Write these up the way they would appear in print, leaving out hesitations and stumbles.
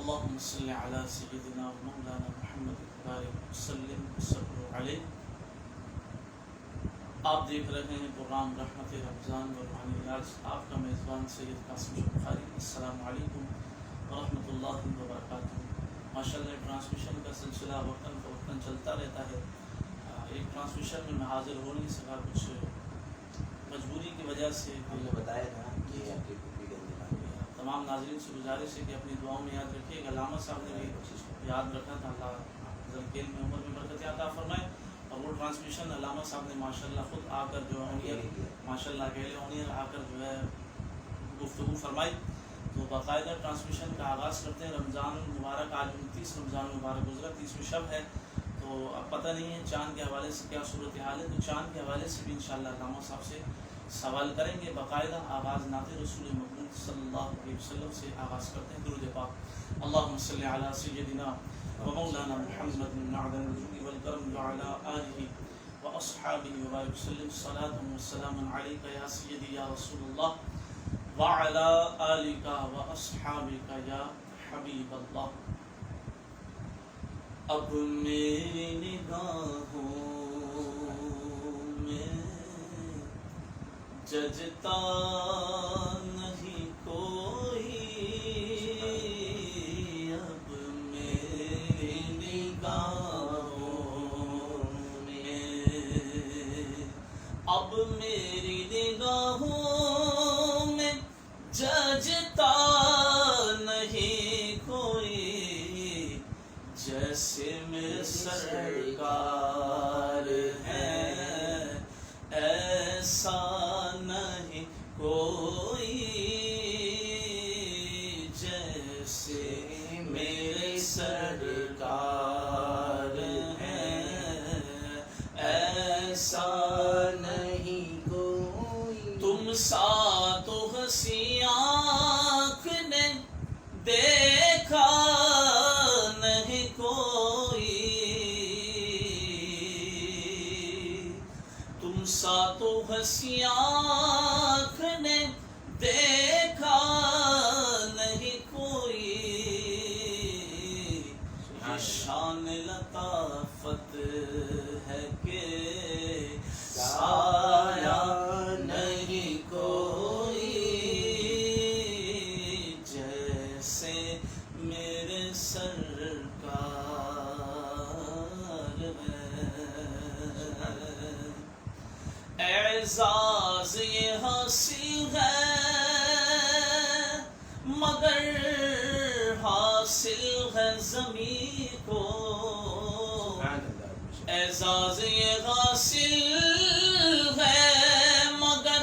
اللهم صل على سيدنا مولانا محمد وبارك وسلم وصلوا علیہ۔ آپ دیکھ رہے ہیں پروگرام رحمت رمضان و روحانی علاج، آپ کا میزبان سید قاسم بخاری۔ السلام علیکم ورحمۃ اللہ وبرکاتہ۔ ماشاءاللہ ٹرانسمیشن کا سلسلہ وقتاً فوقتاً چلتا رہتا ہے۔ ایک ٹرانسمیشن میں حاضر ہو نہیں سکا، کچھ مجبوری کی وجہ سے بتایا تھا کہ آپ کی تمام ناظرین سے گزارش ہے کہ اپنی دعاؤں میں یاد رکھیے گا۔ علامہ صاحب نے بھی یاد رکھا تھا، اللہ ذلکیل میں عمر میں برکت عطا فرمائے۔ اور وہ ٹرانسمیشن علامہ صاحب نے ماشاءاللہ خود آ کر جو ہے ماشاءاللہ اکیلے اونیر آ کر جو ہے گفتگو فرمائی۔ تو باقاعدہ ٹرانسمیشن کا آغاز کرتے ہیں۔ رمضان المبارک آج 29 رمضان المبارک گزرا، 30ویں شب ہے۔ تو اب پتہ نہیں ہے چاند کے حوالے سے کیا صورتحال ہے، تو چاند کے حوالے سے بھی انشاءاللہ علامہ صاحب سے سوال کریں گے۔ باقاعدہ آغاز نعت رسول مقبول صلی اللہ علیہ وسلم سے آغاز کرتے ہیں۔ درود پاک۔ اللہم صلی علی سیدنا و مولانا محمد معدن الجود والکرم وعلی آلہ و اصحابہ وبارک وسلم۔ صلاۃ و سلام علیک یا سیدی یا رسول اللہ وعلی آلک و اصحابک یا حبیب اللہ۔ اب میری نگاہوں میں ججتا نہیں کوئی، اب میری نگاہوں میں، اب میری نگاہوں میں ججتا نہیں کوئی، جیسے میرے سرکار ہے ایسا نہیں کوئی، جیسے میرے سرکار ہے ایسا نہیں کوئی، تم سا تو ہنسی آنکھ نے دیکھا نہیں کوئی، تم سا تو ہنسی آنکھ نے دیکھا نہیں کوئی، یہ شان لطافت ہے کہ سایہ نہیں کوئی، جیسے میرے سرکار ہے۔ اعزاز یہ حاصل ہے مگر حاصل ہے زمین کو، اعزاز یہ حاصل ہے مگر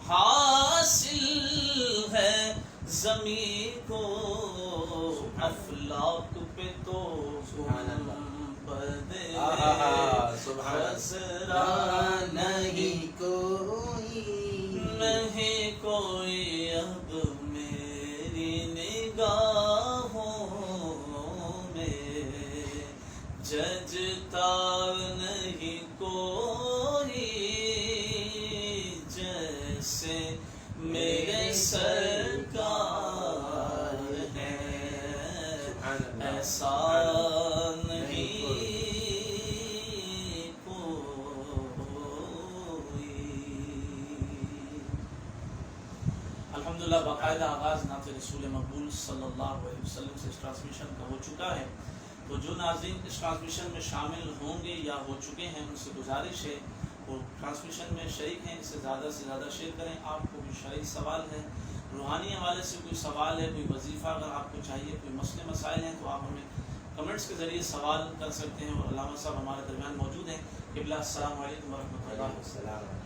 حاصل ہے زمین کو، افلاک پہ تو بدے خسرا نہیں کوئی، نہیں کوئی، اب میری نگاہوں میں ججتا نہیں کوئی، جیسے میرے سرکار ہے ایسا نہیں کوئی۔ الحمدللہ باقاعدہ آغاز نعت رسول مقبول صلی اللہ علیہ وسلم سے اس ٹرانسمیشن کا ہو چکا ہے۔ تو جو ناظرین اس ٹرانسمیشن میں شامل ہوں گے یا ہو چکے ہیں، ان سے گزارش ہے وہ ٹرانسمیشن میں شریک ہیں، اسے زیادہ سے زیادہ شیئر کریں۔ آپ کو کوئی شرعی سوال ہے، روحانی حوالے سے کوئی سوال ہے، کوئی وظیفہ اگر آپ کو چاہیے، کوئی مسئلے مسائل ہیں، تو آپ ہمیں کمنٹس کے ذریعے سوال کر سکتے ہیں۔ اور علامہ صاحب ہمارے درمیان موجود ہیں۔ قبلہ السلام علیکم ورحمۃ اللہ۔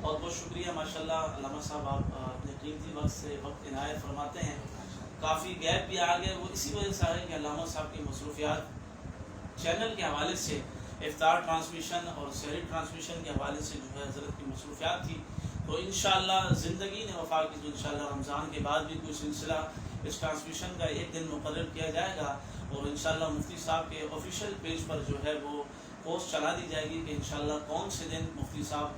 بہت بہت شکریہ ماشاءاللہ علامہ صاحب، آپ اپنے قیمتی وقت سے وقت عنایت فرماتے ہیں۔ کافی گیپ بھی آ گیا، وہ اسی وجہ سے ہے کہ علامہ صاحب کی مصروفیات چینل کے حوالے سے افطار ٹرانسمیشن اور سحری ٹرانسمیشن کے حوالے سے جو ہے حضرت کی مصروفیات تھی۔ تو انشاءاللہ زندگی نے وفا کی تو انشاءاللہ رمضان کے بعد بھی کوئی سلسلہ اس ٹرانسمیشن کا ایک دن مقرر کیا جائے گا، اور انشاءاللہ مفتی صاحب کے آفیشیل پیج پر جو ہے وہ پوسٹ چلا دی جائے گی کہ انشاءاللہ کون سے دن مفتی صاحب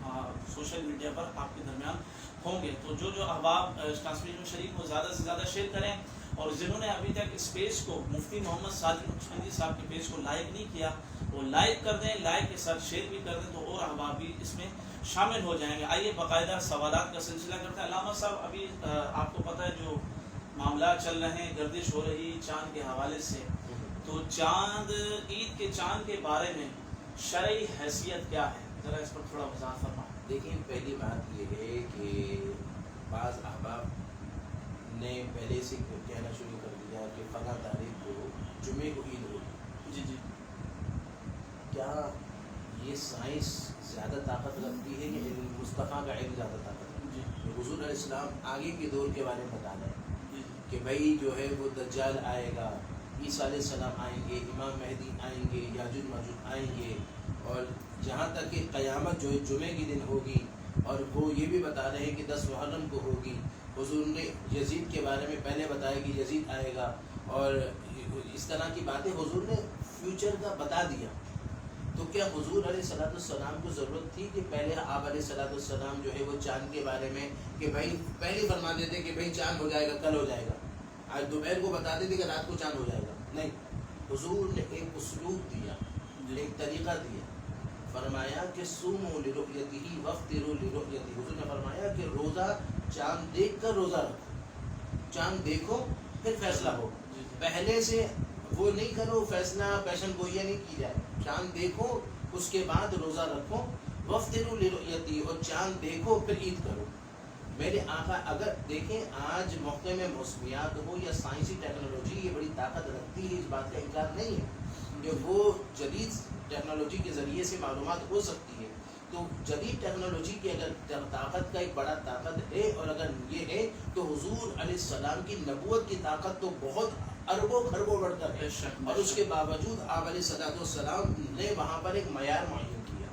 سوشل میڈیا پر آپ کے درمیان ہوں گے۔ تو جو احباب اس ٹرانسمیشن میں شریک ہو زیادہ سے زیادہ شیئر کریں، اور جنہوں نے ابھی تک اس پیج کو مفتی محمد ساجد نقشبندی صاحب کے پیج کو لائک نہیں کیا وہ لائک کر دیں، لائک کے ساتھ شیئر بھی کر دیں تو اور احباب بھی اس میں شامل ہو جائیں گے۔ آئیے باقاعدہ سوالات کا سلسلہ کرتے ہیں۔ علامہ صاحب ابھی آپ کو پتہ ہے جو معاملات چل رہے ہیں، گردش ہو رہی چاند کے حوالے سے، تو چاند عید کے چاند کے بارے میں شرعی حیثیت کیا ہے، ذرا اس پر تھوڑا وضاحت فرمائیں۔ دیکھیں پہلی بات یہ ہے کہ بعض احباب نے پہلے سے کہنا شروع کر دیا کہ فلاں تاریخ کو جمعے کو عید ہوگی۔ جی جی، کیا یہ سائنس زیادہ طاقت رکھتی ہے کہ علم مصطفیٰ کا علم زیادہ طاقت رکھتی ہے؟ حضور علیہ السلام آگے کے دور کے بارے میں بتا رہے ہیں کہ بھائی جو ہے وہ دجال آئے گا، عیسیٰ علیہ السلام آئیں گے، امام مہدی آئیں گے، یاجوج ماجوج آئیں گے، اور جہاں تک کہ قیامت جو ہے جمعے کے دن ہوگی، اور وہ یہ بھی بتا رہے ہیں کہ 10 محرم کو ہوگی۔ حضور نے یزید کے بارے میں پہلے بتایا کہ یزید آئے گا، اور اس طرح کی باتیں حضور نے فیوچر کا بتا دیا۔ تو کیا حضور علیہ السلام کو ضرورت تھی کہ پہلے آپ علیہ السلام جو ہے وہ چاند کے بارے میں کہ بھائی پہلے فرما دیتے کہ بھائی چاند ہو جائے گا، کل ہو جائے گا، آج دوپہر کو بتا دیتے کہ رات کو چاند ہو جائے گا؟ نہیں، حضور نے ایک اسلوب دیا، ایک طریقہ دیا، فرمایا کہ صوموا لرؤیتہ وافطروا لرؤیتہ۔ حضور نے فرمایا کہ روزہ چاند دیکھ کر روزہ رکھو، چاند دیکھو پھر فیصلہ ہو، پہلے سے وہ نہیں کرو فیصلہ پیشن گوئیاں نہیں کی جائے، چاند دیکھو اس کے بعد روزہ رکھو، وافطروا لرؤیتہ، اور چاند دیکھو پھر عید کرو۔ میرے آقا اگر دیکھیں آج موقع میں موسمیات ہو یا سائنسی ٹیکنالوجی یہ بڑی طاقت رکھتی ہے، اس بات کا انکار نہیں ہے کہ وہ جدید ٹیکنالوجی کے ذریعے سے معلومات ہو سکتی ہے۔ تو جدید ٹیکنالوجی کی اگر طاقت کا ایک بڑا طاقت ہے، اور اگر یہ ہے تو حضور علیہ السلام کی نبوت کی طاقت تو بہت اربوں خربوں بڑھ کر ہے، اور اس کے باوجود آپ علیہ السلام نے وہاں پر ایک معیار معین کیا۔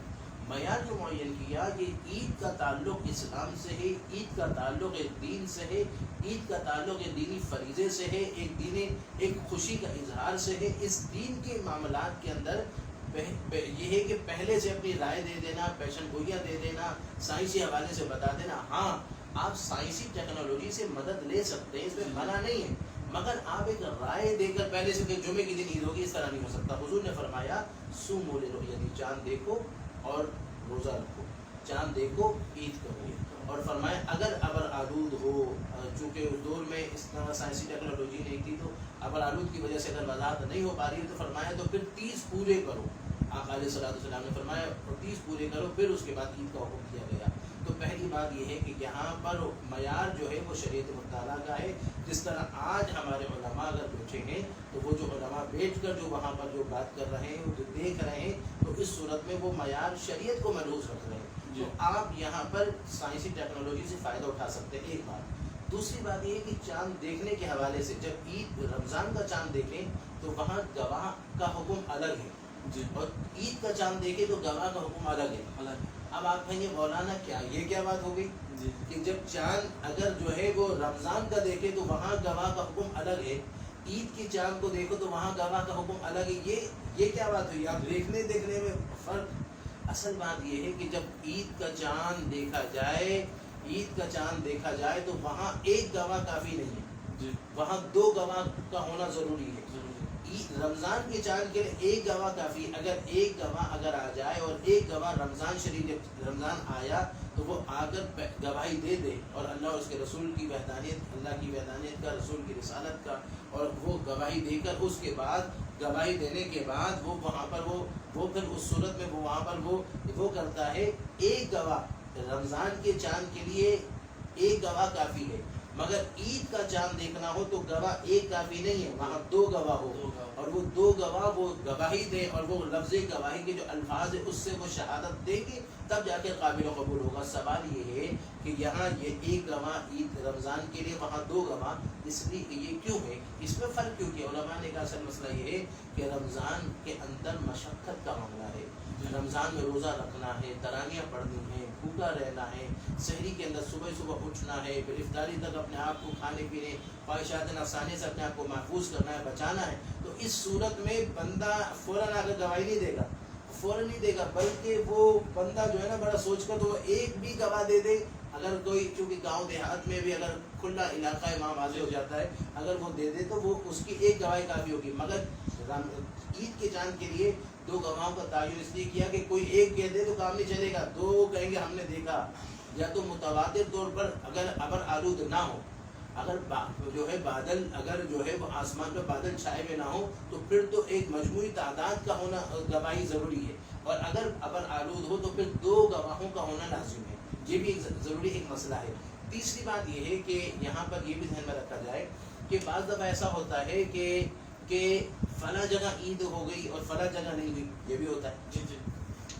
معیار جو معین کیا کہ عید کا تعلق اسلام سے ہے، عید کا تعلق ایک دین سے ہے، عید کا تعلق ایک دینی فریضے سے ہے، ایک خوشی کا اظہار سے ہے۔ اس دین کے معاملات کے اندر یہ ہے کہ پہلے سے اپنی رائے دے دینا، پیشن گوئیاں دے دینا، سائنسی حوالے سے بتا دینا، ہاں آپ سائنسی ٹیکنالوجی سے مدد لے سکتے ہیں، اس میں منع نہیں ہے، مگر آپ ایک رائے دے کر پہلے سے کہ جمعے کے دن عید ہوگی اس طرح نہیں ہو سکتا۔ حضور نے فرمایا صوموا لرؤیتہ، چاند دیکھو اور روزہ رکھو، چاند دیکھو عید کرو، اور فرمایا اگر ابر آلود ہو، چونکہ اس دور میں اس طرح سائنسی ٹیکنالوجی نہیں تھی، تو ابر آلود کی وجہ سے اگر وضاحت نہیں ہو پا رہی ہے تو فرمایا تو پھر 30 پورے کرو۔ آقا علیہ السلام نے فرمایا 30 پورے کرو، پھر اس کے بعد عید کا حکم کیا گیا۔ تو پہلی بات یہ ہے کہ یہاں پر معیار جو ہے وہ شریعت مطالعہ کا ہے۔ جس طرح آج ہمارے علماء اگر بیٹھے ہیں تو وہ جو علماء بیٹھ کر جو وہاں پر جو بات کر رہے ہیں، وہ جو دیکھ رہے ہیں، تو اس صورت میں وہ معیار شریعت کو ملحوظ رکھ رہے ہیں۔ تو آپ یہاں پر سائنسی ٹیکنالوجی سے فائدہ اٹھا سکتے ہیں، ایک بات۔ دوسری بات یہ ہے کہ چاند دیکھنے کے حوالے سے جب عید رمضان کا چاند دیکھیں تو وہاں گواہ کا حکم الگ ہے، اور عید کا چاند دیکھیں تو گواہ کا حکم الگ ہے۔ اب آپ کہیں گے مولانا یہ کیا بات ہو گئی کہ جب چاند اگر جو ہے وہ رمضان کا دیکھے تو وہاں گواہ کا حکم الگ ہے، عید کی چاند کو دیکھو تو وہاں گواہ کا حکم الگ ہے، یہ کیا بات ہوئی؟ آپ دیکھنے میں فرق۔ اصل بات یہ ہے کہ جب عید کا چاند دیکھا جائے، عید کا چاند دیکھا جائے تو وہاں ایک گواہ کافی نہیں ہے، وہاں 2 گواہ کا ہونا ضروری ہے۔ رمضان کے چاند کے لیے ایک گواہ کافی، اگر ایک گواہ اگر آ جائے اور ایک گواہ رمضان شریف جب رمضان آیا تو وہ آ کر گواہی دے دے، اور اللہ اور اس کے رسول کی وحدانیت، اللہ کی وحدانیت کا، رسول کی رسالت کا، اور وہ گواہی دے کر اس کے بعد گواہی دینے کے بعد وہ وہاں پر وہ پھر اس صورت میں وہ وہاں پر وہ کرتا ہے، ایک گواہ رمضان کے چاند کے لیے ایک گواہ کافی ہے، مگر عید کا چاند دیکھنا ہو تو گواہ ایک کافی نہیں ہے، وہاں 2 گواہ ہو، اور وہ 2 گواہ وہ گواہی دیں، اور وہ لفظ گواہی کے جو الفاظ ہے اس سے وہ شہادت دیں گے، تب جا کے قابل و قبول ہوگا۔ سوال یہ ہے کہ یہاں یہ ایک گواہ عید رمضان کے لیے، وہاں 2 گواہ، اس لیے یہ کیوں ہے؟ اس میں فرق کیوں کیا؟ علماء نے کہا اصل مسئلہ یہ ہے کہ رمضان کے اندر مشقت کا معاملہ ہے، رمضان میں روزہ رکھنا ہے، تراویح پڑھنی ہے، بھوکا رہنا ہے، سحری کے اندر صبح اٹھنا ہے، پھر افطاری تک اپنے آپ کو کھانے پینے خواہشات نفسانی سے اپنے آپ کو محفوظ کرنا ہے، بچانا ہے۔ تو اس صورت میں بندہ فوراً آ کر گواہی نہیں دے گا، بلکہ وہ بندہ جو ہے نا بڑا سوچ کر تو وہ ایک بھی گواہ دے دے اگر کوئی چونکہ گاؤں دیہات میں بھی اگر کھلا علاقہ امام واضح ہو جاتا ہے، اگر وہ دے دے تو وہ اس کی ایک گواہی کافی ہوگی. مگر عید کے چاند کے لیے 2 گواہوں کا تعین اس لیے کیا کہ کوئی ایک کہہ دے تو کام نہیں چلے گا، 2 کہیں گے ہم نے دیکھا. یا تو متواتر طور پر اگر ابر آلود نہ ہو، اگر جو ہے بادل اگر جو ہے وہ آسمان پہ بادل چھائے ہوئے نہ ہو تو پھر تو ایک مجموعی تعداد کا ہونا گواہی ضروری ہے. اور اگر ابر آلود ہو تو پھر 2 گواہوں کا ہونا لازم ہے. یہ بھی ایک ضروری ایک مسئلہ ہے. تیسری بات یہ ہے کہ یہاں پر یہ بھی ذہن میں رکھا جائے کہ بعض دفعہ ایسا ہوتا ہے کہ فلاں جگہ عید ہو گئی اور فلاں جگہ نہیں ہوئی، یہ بھی ہوتا ہے. جی جی.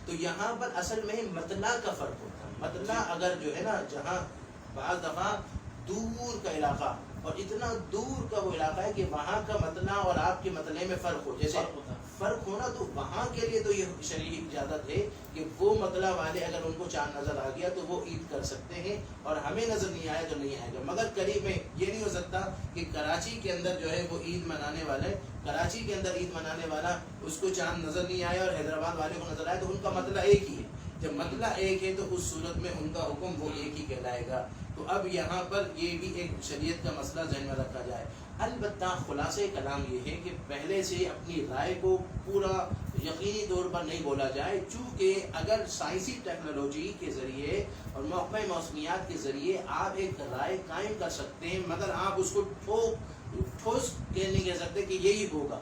تو یہاں پر اصل میں مطلع کا فرق ہوتا ہے. مطلع اگر جو ہے نا، جہاں بعض دفعہ دور کا علاقہ اور اتنا دور کا وہ علاقہ ہے کہ وہاں کا مطلع اور آپ کے مطلع میں فرق ہو، جیسے فرق ہونا، تو وہاں کے لیے تو یہ شرعی اجازت ہے کہ وہ مطلع والے اگر ان کو چاند نظر آ گیا تو وہ عید کر سکتے ہیں، اور ہمیں نظر نہیں آیا تو نہیں آئے گا. مگر قریب میں یہ نہیں ہو سکتا کہ کراچی کے اندر جو ہے وہ عید منانے والے، کراچی کے اندر عید منانے والا اس کو چاند نظر نہیں آیا اور حیدرآباد والے کو نظر آیا تو ان کا مطلع ایک ہی ہے. جب مطلع ایک ہے تو اس صورت میں ان کا حکم وہ ایک ہی کہلائے گا. تو اب یہاں پر یہ بھی ایک شریعت کا مسئلہ ذہن میں رکھا جائے. البتہ خلاصہ کلام یہ ہے کہ پہلے سے اپنی رائے کو پورا یقینی طور پر نہیں بولا جائے، چونکہ اگر سائنسی ٹیکنالوجی کے ذریعے اور محکمہ موسمیات کے ذریعے آپ ایک رائے قائم کر سکتے ہیں، مگر آپ اس کو ٹھوس نہیں کہہ سکتے کہ یہی ہوگا.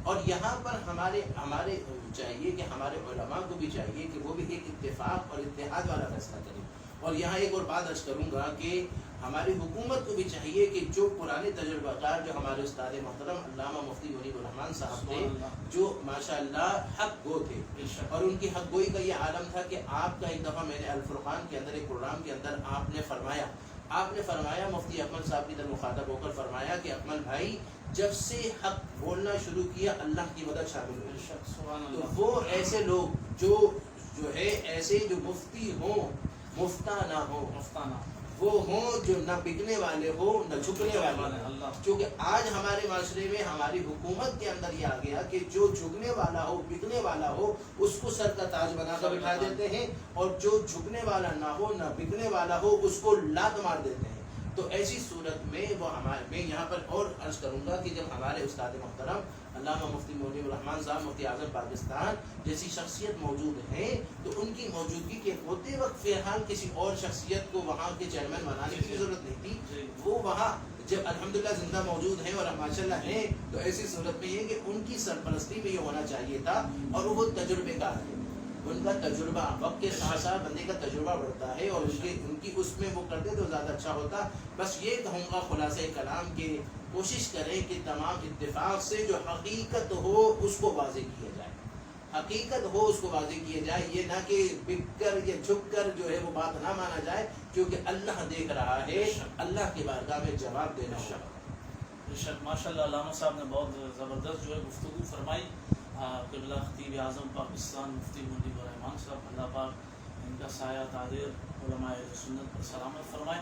اور یہاں پر ہمارے چاہیے کہ ہمارے علماء کو بھی چاہیے کہ وہ بھی ایک اتفاق اور اتحاد والا فیصلہ کریں. اور یہاں ایک اور بات عرض کروں گا کہ ہماری حکومت کو بھی چاہیے کہ جو پرانے تجربہ کار جو ہمارے استاد محترم علامہ مفتی منیب الرحمان صاحب تھے، جو ماشاءاللہ حق گو تھے، اور ان کی حق گوئی کا یہ عالم تھا کہ آپ کا ایک دفعہ میں نے الفرقان کے اندر ایک پروگرام کے اندر آپ نے فرمایا مفتی اکمل صاحب کی طرف مخاطب ہو کر فرمایا کہ اکمل بھائی، جب سے حق بولنا شروع کیا اللہ کی مدد شامل ہوئی. تو وہ ایسے لوگ جو ہے ایسے جو مفتی ہوں، مفتہ نہ ہو، وہ ہوں جو نہ بکنے والے ہو نہ جھکنے والے. کیونکہ آج ہمارے معاشرے میں ہماری حکومت کے اندر یہ آ گیا کہ جو جھکنے والا ہو، بکنے والا ہو، اس کو سر کا تاج بنا کر بٹھا دیتے ہیں، اور جو جھکنے والا نہ ہو نہ بکنے والا ہو اس کو لات مار دیتے ہیں. تو ایسی صورت میں میں یہاں پر اور عرض کروں گا کہ جب ہمارے استاد محترم علامہ مفتی منیب الرحمان صاحب مفتی اعظم پاکستان جیسی شخصیت موجود ہیں، تو ان کی موجودگی کے ہوتے وقت فی الحال کسی اور شخصیت کو وہاں کے چیئرمین بنانے کی ضرورت نہیں تھی. وہ وہاں جب الحمدللہ زندہ موجود ہیں اور ماشاءاللہ ہیں، تو ایسی صورت میں یہ کہ ان کی سرپرستی میں یہ ہونا چاہیے تھا. اور وہ تجربے کار ہے، ان کا تجربہ وقت کے ساتھ ساتھ بندے کا تجربہ بڑھتا ہے، اور ان کی اس میں وہ کرتے تو زیادہ اچھا ہوتا. بس یہ کہوں گا خلاصہ کلام کے کوشش کریں کہ تمام اتفاق سے جو حقیقت ہو اس کو واضح کیا جائے، حقیقت ہو اس کو واضح کیا جائے. یہ نہ کہ بک کر یا جھک کر جو ہے وہ بات نہ مانا جائے، کیونکہ اللہ دیکھ رہا ہے، اللہ کی بارگاہ میں جواب دینا ہوگا. ماشاء اللہ علامہ صاحب نے بہت زبردست جو ہے گفتگو فرمائی. قبلہ خطیب اعظم پاکستان مفتی منیب الرحمان صاحب، اللہ پاک ان کا سایہ تعدیر علماء اہل سنت پر سلامت فرمائے،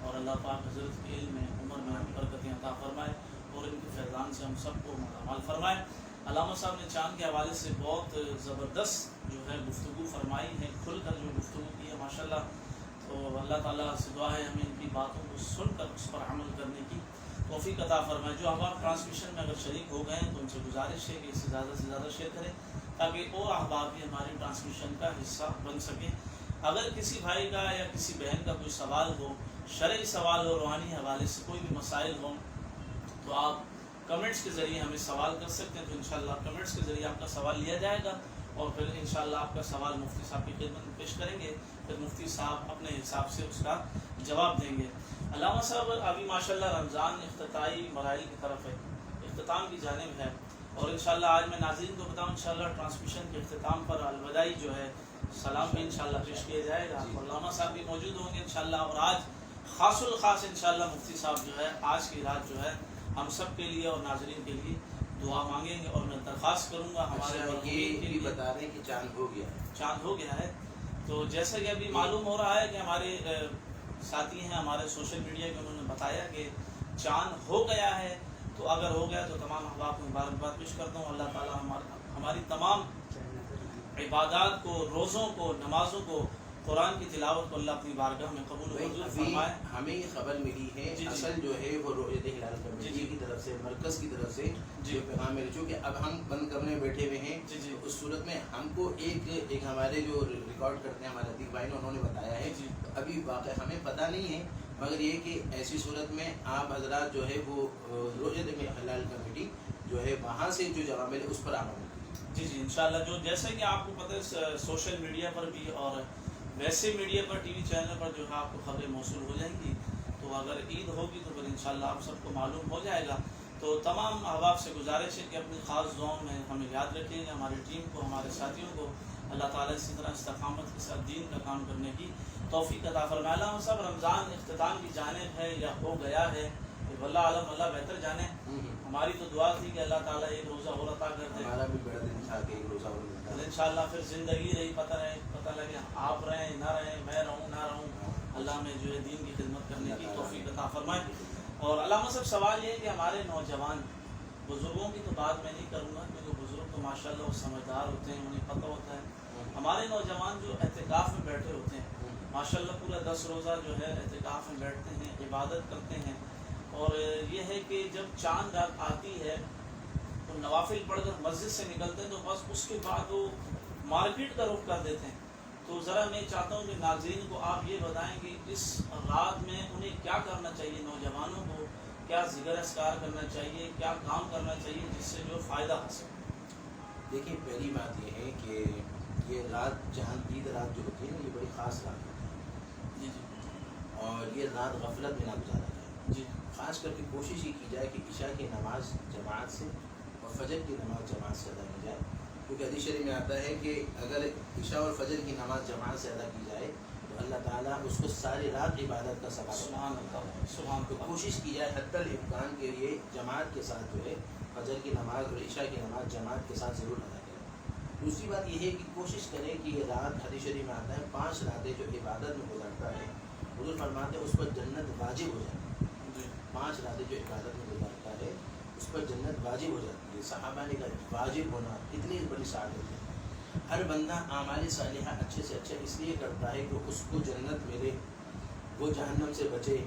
اور اللہ پاک حضرت کے علم میں عمر میں برکتیں عطا فرمائے، اور ان کے فیضان سے ہم سب کو مکمل فرمائے. علامہ صاحب نے چاند کے حوالے سے بہت زبردست جو ہے گفتگو فرمائی ہے، کھل کر جو گفتگو کی ہے ماشاءاللہ. تو اللہ تعالیٰ سے دعا ہے ہمیں ان کی باتوں کو سن کر اس پر عمل کرنے کی توفیق عطا فرمائے. جو احباب ٹرانسمیشن میں اگر شریک ہو گئے ہیں تو ان سے گزارش ہے کہ اسے زیادہ سے زیادہ شیئر کریں، تاکہ اور احباب بھی ہماری ٹرانسمیشن کا حصہ بن سکیں. اگر کسی بھائی کا یا کسی بہن کا کوئی سوال ہو، شرعی سوال ہو، روحانی حوالے سے کوئی بھی مسائل ہوں، تو آپ کمنٹس کے ذریعے ہمیں سوال کر سکتے ہیں. تو انشاءاللہ کمنٹس کے ذریعے آپ کا سوال لیا جائے گا، اور پھر انشاءاللہ آپ کا سوال مفتی صاحب کی خدمت میں پیش کریں گے. پھر مفتی صاحب اپنے حساب سے اس کا جواب دیں گے. علامہ صاحب ابھی ماشاءاللہ رمضان افتتاحی مراحل کی طرف ہے، اختتام کی جانب ہے، اور انشاءاللہ آج میں ناظرین کو بتاؤں انشاءاللہ ٹرانسمیشن کے اختتام پر الوداعی جو ہے سلام بھی انشاءاللہ پیش کیا جائے گا. علامہ صاحب بھی موجود ہوں گے انشاءاللہ. اور آج خاص الخاص انشاءاللہ مفتی صاحب جو ہے آج کی رات جو ہے ہم سب کے لیے اور ناظرین کے لیے دعا مانگیں گے. اور میں درخواست کروں گا ہمارے یہ بھی بتا رہے ہیں کہ چاند ہو گیا ہے. تو جیسا کہ ابھی معلوم ہو رہا ہے کہ ہمارے ساتھی ہیں ہمارے سوشل میڈیا کے، انہوں نے بتایا کہ چاند ہو گیا ہے. تو اگر ہو گیا تو تمام احباب کو مبارکباد پیش کرتا ہوں. اللہ تعالیٰ ہماری تمام عبادات کو، روزوں کو، نمازوں کو قرآن کی تلاوت کو اللہ اپنی بارگاہ میں قبول و منظور فرمائے. ہمیں یہ خبر ملی ہے اصل جو ہے وہ رؤیت ہلال کمیٹی کی طرف سے مرکز کی طرف سے جو پیغام ملے، چونکہ اب ہم بند کمرے میں بیٹھے ہوئے ہیں اس صورت میں ہم کو ایک ہمارے جو ریکارڈ کرتے ہیں ہمارے عتیق بھائی نے انہوں نے بتایا ہے. ابھی واقع ہمیں پتہ نہیں ہے، مگر یہ کہ ایسی صورت میں آپ حضرات جو ہے وہ رؤیت ہلال کمیٹی جو ہے وہاں سے جو جواب ملے اس پر عمل. جی انشاءاللہ. جو جیسے کہ آپ کو پتہ ہے سوشل میڈیا پر بھی اور ویسے میڈیا پر ٹی وی چینل پر جو ہے آپ کو خبریں موصول ہو جائیں گی، تو اگر عید ہوگی تو پھر انشاءاللہ آپ سب کو معلوم ہو جائے گا. تو تمام احباب سے گزارش ہے کہ اپنی خاص دعاؤں میں ہمیں یاد رکھیں گے، ہماری ٹیم کو، ہمارے ساتھیوں کو اللہ تعالیٰ اسی طرح استقامت کے ساتھ دین کا کام کرنے کی توفیق عطا فرمائے. اللہ سب رمضان اختتام کی جانب ہے یا ہو گیا ہے، واللہ عالم، اللہ بہتر جانے. ہماری تو دعا تھی کہ اللہ تعالیٰ ایک روزہ اور عطا کر دے. ہمارا بھی بڑا دن تھا کہ ایک روزہ اور ملتا ہے. انشاءاللہ پھر زندگی رہی، پتہ لگے آپ رہیں نہ رہیں، میں رہوں نہ رہوں، اللہ میں جو ہے دین کی خدمت کرنے کی توفیق عطا فرمائے. اور علامہ صاحب سوال یہ ہے کہ ہمارے نوجوان بزرگوں کی تو بات میں نہیں کروں گا کیونکہ بزرگ تو ماشاءاللہ وہ سمجھدار ہوتے ہیں، انہیں پتہ ہوتا ہے. ہمارے نوجوان جو اعتکاف میں بیٹھے ہوتے ہیں ماشاءاللہ پورا 10 روزہ جو ہے اعتکاف میں بیٹھتے ہیں، عبادت کرتے ہیں. اور یہ ہے کہ جب چاند رات آتی ہے تو نوافل پڑھ کر مسجد سے نکلتے ہیں تو بس اس کے بعد وہ مارکیٹ کا رخ کر دیتے ہیں. تو ذرا میں چاہتا ہوں کہ ناظرین کو آپ یہ بتائیں کہ اس رات میں انہیں کیا کرنا چاہیے، نوجوانوں کو کیا ذکر اذکار کرنا چاہیے، کیا کام کرنا چاہیے جس سے جو فائدہ حاصل. دیکھیے پہلی بات یہ ہے کہ یہ رات چاند عید رات جو ہوتی ہے نا، یہ بڑی خاص رات ہوتی ہے اور یہ رات غفلت میں نہ گزارا جائے. خاص کر کے کوشش یہ کی جائے کہ عشاء کی نماز جماعت سے اور فجر کی نماز جماعت سے ادا کی جائے، کیونکہ حدیث شریف میں آتا ہے کہ اگر عشاء اور فجر کی نماز جماعت سے ادا کی جائے تو اللہ تعالیٰ اس کو ساری رات عبادت کا ثواب. سبحان تو کوشش کی جائے حتی الامکان کے لیے جماعت کے ساتھ جو ہے فجر کی نماز اور عشاء کی نماز جماعت کے ساتھ ضرور ادا کریں. دوسری بات یہ ہے کہ کوشش کریں کہ یہ رات حدیث شریف میں آتا ہے 5 راتیں جو عبادت میں گزارتا ہے حضور فرماتے ہیں اس پر جنت واجب ہو جاتی ہے. 5 راتیں جو عبادت میں گزارتا ہے اس پر جنت واجب ہو جاتی ہے. صحابہ نے کہا واجب ہونا اتنی بڑی سعادت ہے. ہر بندہ اعمال صالحہ اچھے سے اچھا اس لیے کرتا ہے کہ اس کو جنت ملے، وہ جہنم سے بچے،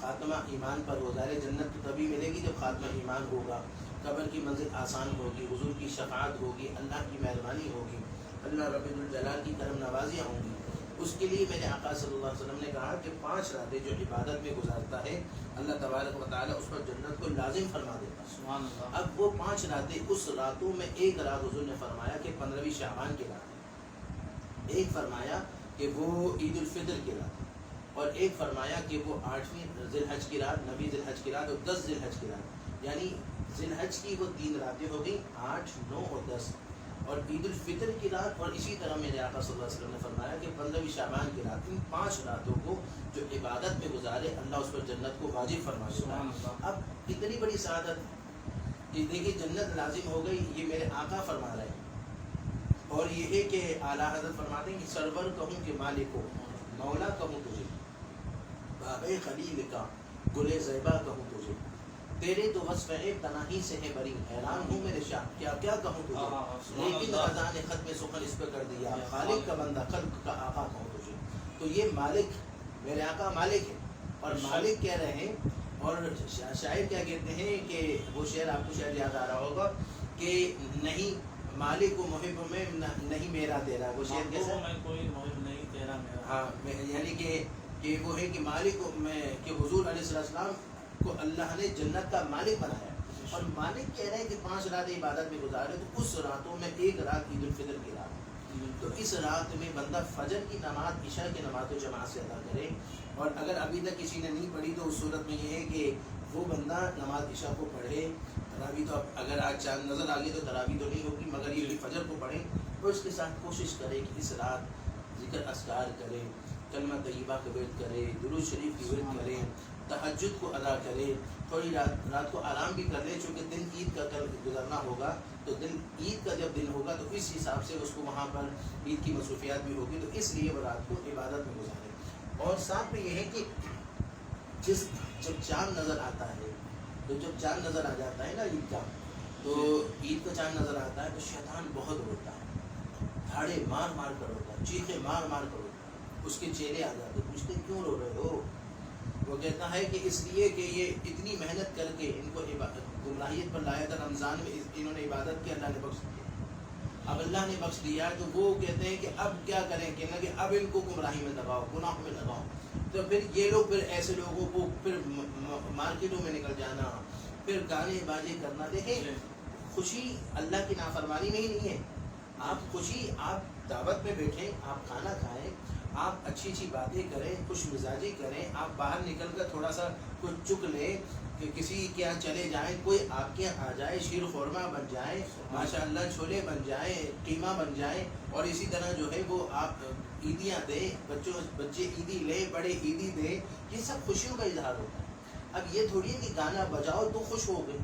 خاتمہ ایمان پر ہو. ظاہر جنت تو تبھی ملے گی جب خاتمہ ایمان ہوگا، قبر کی منزل آسان ہوگی، حضور کی شفاعت ہوگی، اللہ کی مہربانی ہوگی، اللہ رب الجلال کی کرم نوازیاں ہوں گی. اس کے لیے میرے آقا صلی اللہ علیہ وسلم نے کہا کہ 5 راتیں جو عبادت میں گزارتا ہے اللہ تبارک و تعالیٰ اس پر جنت کو لازم فرما دیتا ہے. سبحان اللہ. اب وہ 5 راتیں، اس راتوں میں ایک رات حضور نے فرمایا کہ 15ویں شعبان کی رات ہے، ایک فرمایا کہ وہ عید الفطر کی رات ہے، اور ایک فرمایا کہ وہ 8ویں ذی الحج کی رات، 9ویں ذی الحج کی رات اور 10 ذی الحج کی رات. یعنی ذی الحج کی وہ 3 راتیں ہو گئی، 8، 9 اور 10، اور عید الفطر کی رات. اور اسی طرح میرے آقا صلی اللہ علیہ وسلم نے فرمایا کہ 15ویں شعبان کی رات. ان 5 راتوں کو جو عبادت میں گزارے اللہ اس پر جنت کو واجب فرما دیتا ہے. اب اتنی بڑی سعادت کہ دیکھیے جنت لازم ہو گئی، یہ میرے آقا فرما رہے ہیں. اور یہ ہے کہ اعلیٰ حضرت فرماتے ہیں کہ سرور کہوں کہ مالک ہو، مولا کہوں تجھے، بابے خلیل کا گلے زیبا کہوں تجھے، تیرے تو وصف ہے تناہی سے ہے بری، حیران ہوں میرے شاہ کیا کیا کہوں تجھے، لیکن رضا نے ختم سخن اس پہ کر دیا، خالق کا بندہ خلق کا آقا کہوں تجھے. تو یہ مالک میرے آقا مالک ہے، اور مالک کہہ رہے ہیں. اور شاعر کیا کہتے ہیں کہ وہ شعر آپ کو شاید یاد آ رہا ہوگا کہ نہیں مالک و محب میں نہیں میرا تیرا. وہ شعر کیسا ہے؟ کوئی محب نہیں تیرا میرا. ہاں، یعنی کہ وہ ہے کہ مالک میں کہ حضور علیہ السلام کو اللہ نے جنت کا مالک بنایا. اور مالک کہہ رہے ہیں کہ 5 راتیں عبادت میں گزارے، تو اس راتوں میں ایک رات عید الفطر کی رات. تو اس رات میں بندہ فجر کی نماز، عشاء کی نماز تو جماعت سے ادا کرے. اور اگر ابھی تک کسی نے نہیں پڑھی تو اس صورت میں یہ ہے کہ وہ بندہ نماز عشاء کو پڑھے. تراویح تو اگر آج چاند نظر آ گئی تو تراویح تو نہیں ہوگی، مگر یہ فجر کو پڑھے. اور اس کے ساتھ کوشش کرے کہ اس رات ذکر اذکار کرے، کلمہ طیبہ کا ورد کرے، درود شریف کی ورد کرے، تہجد کو ادا کرے. تھوڑی رات کو آرام بھی کر لے، چونکہ دن عید کا کل گزرنا ہوگا. تو دن عید کا جب دن ہوگا تو اس حساب سے اس کو وہاں پر عید کی مصروفیات بھی ہوگی، تو اس لیے وہ رات کو عبادت میں گزارے. اور ساتھ میں یہ ہے کہ جب چاند نظر آتا ہے، تو جب چاند نظر آ جاتا ہے نا عید کا، تو عید کا چاند نظر آتا ہے تو شیطان بہت روتا ہے، دھاڑے مار مار کر روتا ہے، چیخے مار مار کر روتا ہے. اس کے چیلے آ جاتے، پوچھتے کیوں رو رہے ہو؟ وہ کہتا ہے کہ اس لیے کہ یہ اتنی محنت کر کے ان کو گمراہیت پر لایا تھا، رمضان میں انہوں نے عبادت کی، اللہ نے بخش دیا، اب اللہ نے بخش دیا تو وہ کہتے ہیں کہ اب کیا کریں، کہنا کہ اب ان کو گمراہی میں لگاؤ، گناہوں میں لگاؤ. تو پھر یہ لوگ پھر ایسے لوگوں کو پھر مارکیٹوں میں نکل جانا، پھر گانے بازی کرنا. دیکھیں خوشی اللہ کی نافرمانی میں ہی نہیں ہے. آپ خوشی، آپ دعوت میں بیٹھیں، آپ کھانا کھائیں، آپ اچھی اچھی باتیں کریں، خوش مزاجی کریں، آپ باہر نکل کر تھوڑا سا کچھ چک لیں، کہ کسی کے یہاں چلے جائیں، کوئی آپ کے یہاں آ جائے، شیر خورمہ بن جائیں، ماشاء اللہ چھولے بن جائیں، قیمہ بن جائیں، اور اسی طرح جو ہے وہ آپ عیدیاں دیں، بچے عیدی لیں، بڑے عیدی دیں. یہ سب خوشیوں کا اظہار ہوتا ہے. اب یہ تھوڑی ہے کہ گانا بجاؤ تو خوش ہو گئے.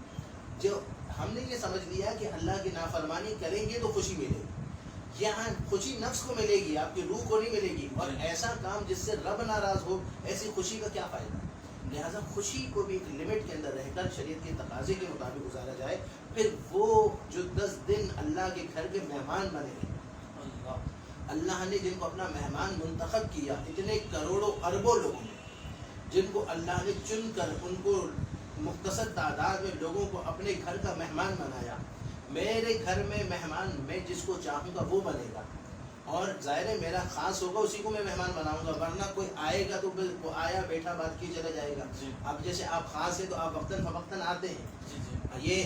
جو ہم نے یہ سمجھ لیا کہ اللہ کی نافرمانی کریں گے تو خوشی ملے گی. یہاں خوشی نفس کو ملے گی، آپ کی روح کو نہیں ملے گی. اور ایسا کام جس سے رب ناراض ہو، ایسی خوشی کا کیا فائدہ؟ لہٰذا خوشی کو بھی ایک لمٹ کے اندر رہ کر شریعت کے تقاضے کے مطابق گزارا جائے. پھر وہ جو 10 دن اللہ کے گھر کے مہمان بنے ہیں، اللہ نے جن کو اپنا مہمان منتخب کیا، اتنے کروڑوں اربوں لوگوں نے جن کو اللہ نے چن کر ان کو مختصر تعداد میں لوگوں کو اپنے گھر کا مہمان بنایا. میرے گھر میں مہمان میں جس کو چاہوں گا وہ بنے گا، اور ظاہر ہے میرا خاص ہوگا اسی کو میں مہمان بناؤں گا. ورنہ کوئی آئے گا تو وہ آیا بیٹھا بات کی چلا جائے گا. اب جیسے آپ خاص ہیں تو آپ وقتاً فوقتاً آتے ہیں، یہ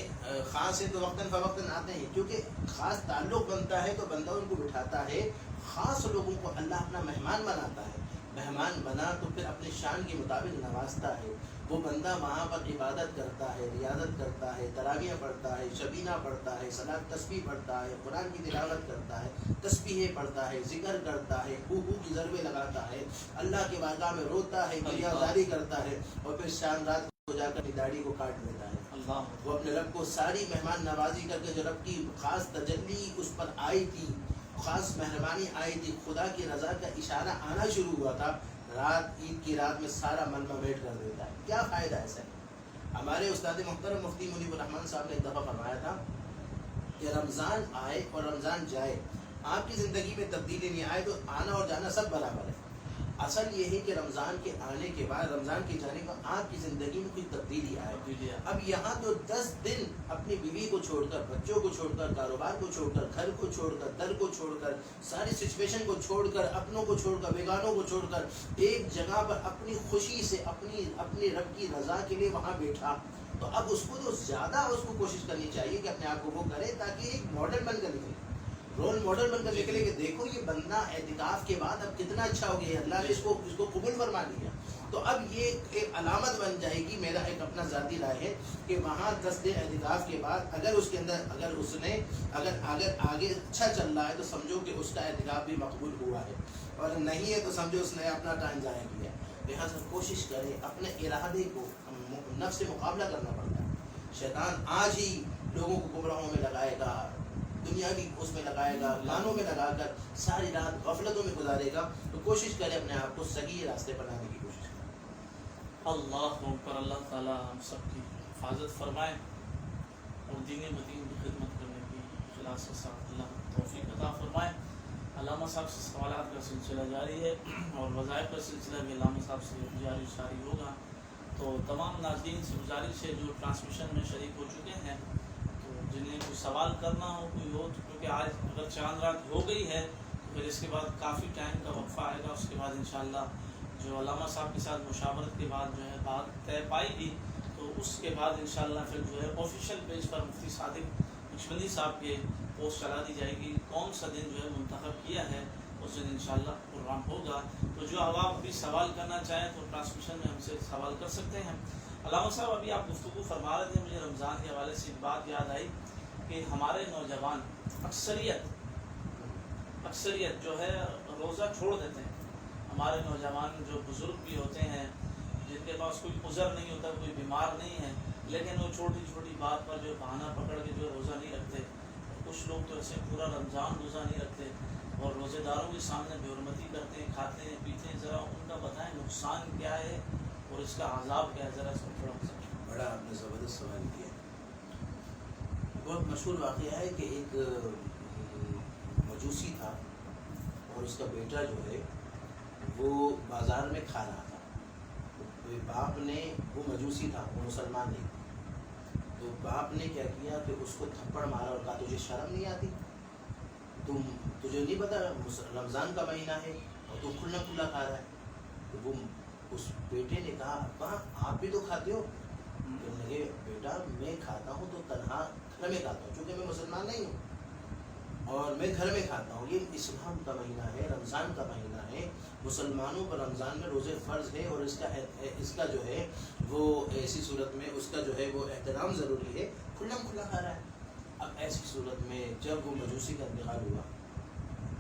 خاص ہے تو وقتاً فوقتاً آتے ہیں، کیونکہ خاص تعلق بنتا ہے تو بندہ ان کو بٹھاتا ہے. خاص لوگوں کو اللہ اپنا مہمان بناتا ہے. مہمان بنا تو پھر اپنے شان کے مطابق نوازتا ہے. وہ بندہ وہاں پر عبادت کرتا ہے، ریاضت کرتا ہے، تراویح پڑھتا ہے، شبینہ پڑھتا ہے، صلاۃ تسبیح پڑھتا ہے، قرآن کی تلاوت کرتا ہے، تسبیحیں پڑھتا ہے، ذکر کرتا ہے، ہو کی ضربیں لگاتا ہے، اللہ کے بارگاہ میں روتا ہے، گریہزاری کرتا ہے، اور پھر شام رات کو جا کر داڑھی کو کاٹ لیتا ہے. وہ اپنے رب کو ساری مہمان نوازی کر کے، جو رب کی خاص تجلی اس پر آئی تھی، خاص مہربانی آئی تھی، خدا کی رضا کا اشارہ آنا شروع ہوا تھا، رات عید کی رات میں سارا من میٹ کر دیتا ہے. کیا فائدہ ایسا ہے؟ ہمارے استاد محترم مفتی منیب الرحمن صاحب نے ایک دفعہ فرمایا تھا کہ رمضان آئے اور رمضان جائے، آپ کی زندگی میں تبدیلی نہیں آئے تو آنا اور جانا سب برابر ہے. اصل یہ ہے کہ رمضان کے آنے کے بعد، رمضان کے جانے کا آپ کی زندگی میں کوئی تبدیلی آئے. اب یہاں تو 10 دن اپنی بیوی کو چھوڑ کر، بچوں کو چھوڑ کر، کاروبار کو چھوڑ کر، گھر کو چھوڑ کر، در کو چھوڑ کر، ساری سچویشن کو چھوڑ کر، اپنوں کو چھوڑ کر، بیگانوں کو چھوڑ کر، ایک جگہ پر اپنی خوشی سے اپنی رب کی رضا کے لیے وہاں بیٹھا. تو اب اس کو تو زیادہ اس کو کوشش کرنی چاہیے کہ اپنے آپ کو وہ کرے، تاکہ ایک ماڈل بن کر نکلے، رول ماڈل بن کر نکلے کہ دیکھو یہ بندہ اعتکاف کے بعد اب کتنا اچھا ہو گیا، اللہ نے اس کو قبول فرما لیا. تو اب یہ ایک علامت بن جائے گی. میرا ایک اپنا ذاتی رائے ہے کہ وہاں 10 دن اعتکاف کے بعد اگر اس کے اندر اگر آگے اچھا چل رہا ہے تو سمجھو کہ اس کا اعتکاف بھی مقبول ہوا ہے، اور نہیں ہے تو سمجھو اس نے اپنا ٹائم ضائع کیا. لہٰذا کوشش کرے، اپنے ارادے کو نفس سے مقابلہ کرنا پڑتا ہے. شیطان آج ہی لوگوں کو گمراہوں میں لگائے گا، دنیاوی اس میں لگائے گا، گانوں میں لگا کر ساری رات غفلتوں میں گزارے گا. تو کوشش کرے اپنے آپ کو صحیح راستے پر لانے کی کوشش کرے. اللہ پر اللہ تعالیٰ ہم سب کی حفاظت فرمائے اور دین مدین کی خدمت کرنے کی اخلاص کے ساتھ اللہ توفیق عطا فرمائے. علامہ صاحب سے سوالات کا سلسلہ جاری ہے اور وظائف کا سلسلہ بھی علامہ صاحب سے جاری شاری ہوگا. تو تمام ناظرین سے گزارش ہے جو ٹرانسمیشن میں شریک ہو چکے ہیں، تو جنہیں کوئی سوال کرنا ہو کوئی ہو، تو کیونکہ آج اگر چاند رات ہو گئی ہے تو پھر اس کے بعد کافی ٹائم کا وقفہ آئے گا. اس کے بعد انشاءاللہ جو علامہ صاحب کے ساتھ مشاورت کے بعد جو ہے بات طے پائی گی، تو اس کے بعد انشاءاللہ پھر جو ہے آفیشیل پیج پر مفتی صادق نقشبندی صاحب کے پوسٹ چلا دی جائے گی، کون سا دن جو ہے منتخب کیا ہے اس دن انشاءاللہ پروگرام ہوگا. تو جو آپ ابھی سوال کرنا چاہیں تو ٹرانسمیشن میں ہم سے سوال کر سکتے ہیں. علامہ صاحب ابھی آپ گفتگو فرما رہے تھے، مجھے رمضان کے حوالے سے ایک بات یاد آئی کہ ہمارے نوجوان اکثریت جو ہے روزہ چھوڑ دیتے ہیں. ہمارے نوجوان جو بزرگ بھی ہوتے ہیں جن کے پاس کوئی عذر نہیں ہوتا، کوئی بیمار نہیں ہے، لیکن وہ چھوٹی چھوٹی بات پر جو بہانہ پکڑ کے جو روزہ نہیں رکھتے. کچھ لوگ تو ایسے پورا رمضان روزہ نہیں رکھتے اور روزے داروں کے سامنے بے حرمتی کرتے ہیں، کھاتے ہیں پیتے ہیں. ذرا ان کا بتائیں نقصان کیا ہے اور اس کا عذاب کیا ہے، ذرا اس کو تھوڑا بڑا آپ نے زبردست سوال کیا. بہت مشہور واقعہ ہے کہ ایک مجوسی تھا اور اس کا بیٹا جو ہے وہ بازار میں کھا رہا تھا، تو باپ نے، وہ مجوسی تھا، وہ مسلمان نہیں تھا، تو باپ نے کیا کیا کہ اس کو تھپڑ مارا اور کہا تجھے شرم نہیں آتی، تجھے نہیں پتا رمضان کا مہینہ ہے اور تو کھلا کھلا کھا رہا ہے؟ تو وہ اس بیٹے نے کہا ابا آپ بھی تو کھاتے ہو؟ کہنے لگے بیٹا میں کھاتا ہوں تو تنہا گھر میں کھاتا ہوں، چونکہ میں مسلمان نہیں ہوں اور میں گھر میں کھاتا ہوں، یہ اسلام کا مہینہ ہے، رمضان کا مہینہ ہے، مسلمانوں پر رمضان میں روزے فرض ہے اور اس کا جو ہے وہ ایسی صورت میں اس کا جو ہے وہ احترام ضروری ہے، کھلا کھلا کھا رہا ہے۔ اب ایسی صورت میں جب وہ مجوسی کا انتقال ہوا،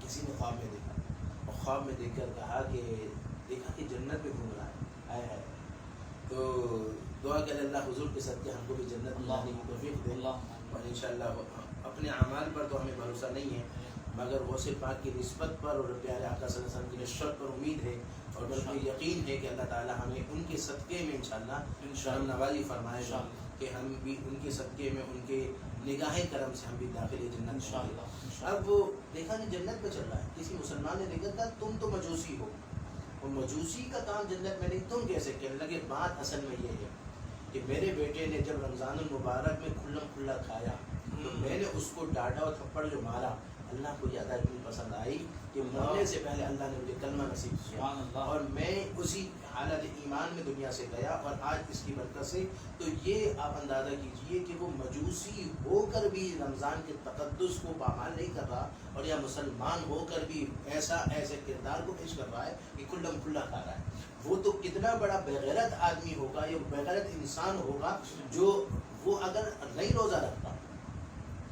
کسی نے خواب میں دیکھا اور خواب میں دیکھ کر کہا کہ دیکھا کہ جنت میں گھوم رہا ہے، آیا ہے، تو دعا کرے اللہ حضور کے صدقے ہم کو بھی جنت میں جانے کی توفیق دے، اور انشاءاللہ اپنے اعمال پر تو ہمیں بھروسہ نہیں ہے مگر غوث پاک کی نسبت پر اور پیارے آقا صلی اللہ علیہ وسلم کی نصرت پر امید ہے اور بلکہ یقین ہے کہ اللہ تعالی ہمیں ان کے صدقے میں انشاءاللہ شرم نوازی فرمائے گا کہ ہم بھی ان کے صدقے میں ان کے نگاہ کرم سے ہم بھی داخل جنت ہوں گے۔ اب وہ دیکھا کہ جنت میں چل رہا ہے، کسی مسلمان نے دیکھا تھا تم تو مجوسی ہو اور مجوسی کا کام جنت میں نہیں، تم کیسے؟ کہنے لگے بات اصل میں یہ ہے کہ میرے بیٹے نے جب رمضان المبارک میں کھلا کھلا کھایا تو میں نے اس کو ڈانٹا اور تھپڑ جو مارا، اللہ کو یہ ادا اتنی پسند آئی کہ مرنے سے پہلے اللہ نے مجھے کلمہ نصیب کیا اور میں اسی حالت ایمان میں دنیا سے گیا، اور آج اس کی برکت سے تو یہ آپ اندازہ کیجئے کہ وہ مجوسی ہو کر بھی رمضان کے تقدس کو پامال نہیں کر رہا، اور یا مسلمان ہو کر بھی ایسے کردار کو پیش کر رہا ہے کہ کھلا کھلا کھا رہا ہے۔ وہ تو کتنا بڑا بغیرت آدمی ہوگا یا بغیرت انسان ہوگا جو وہ اگر نہیں روزہ رکھتا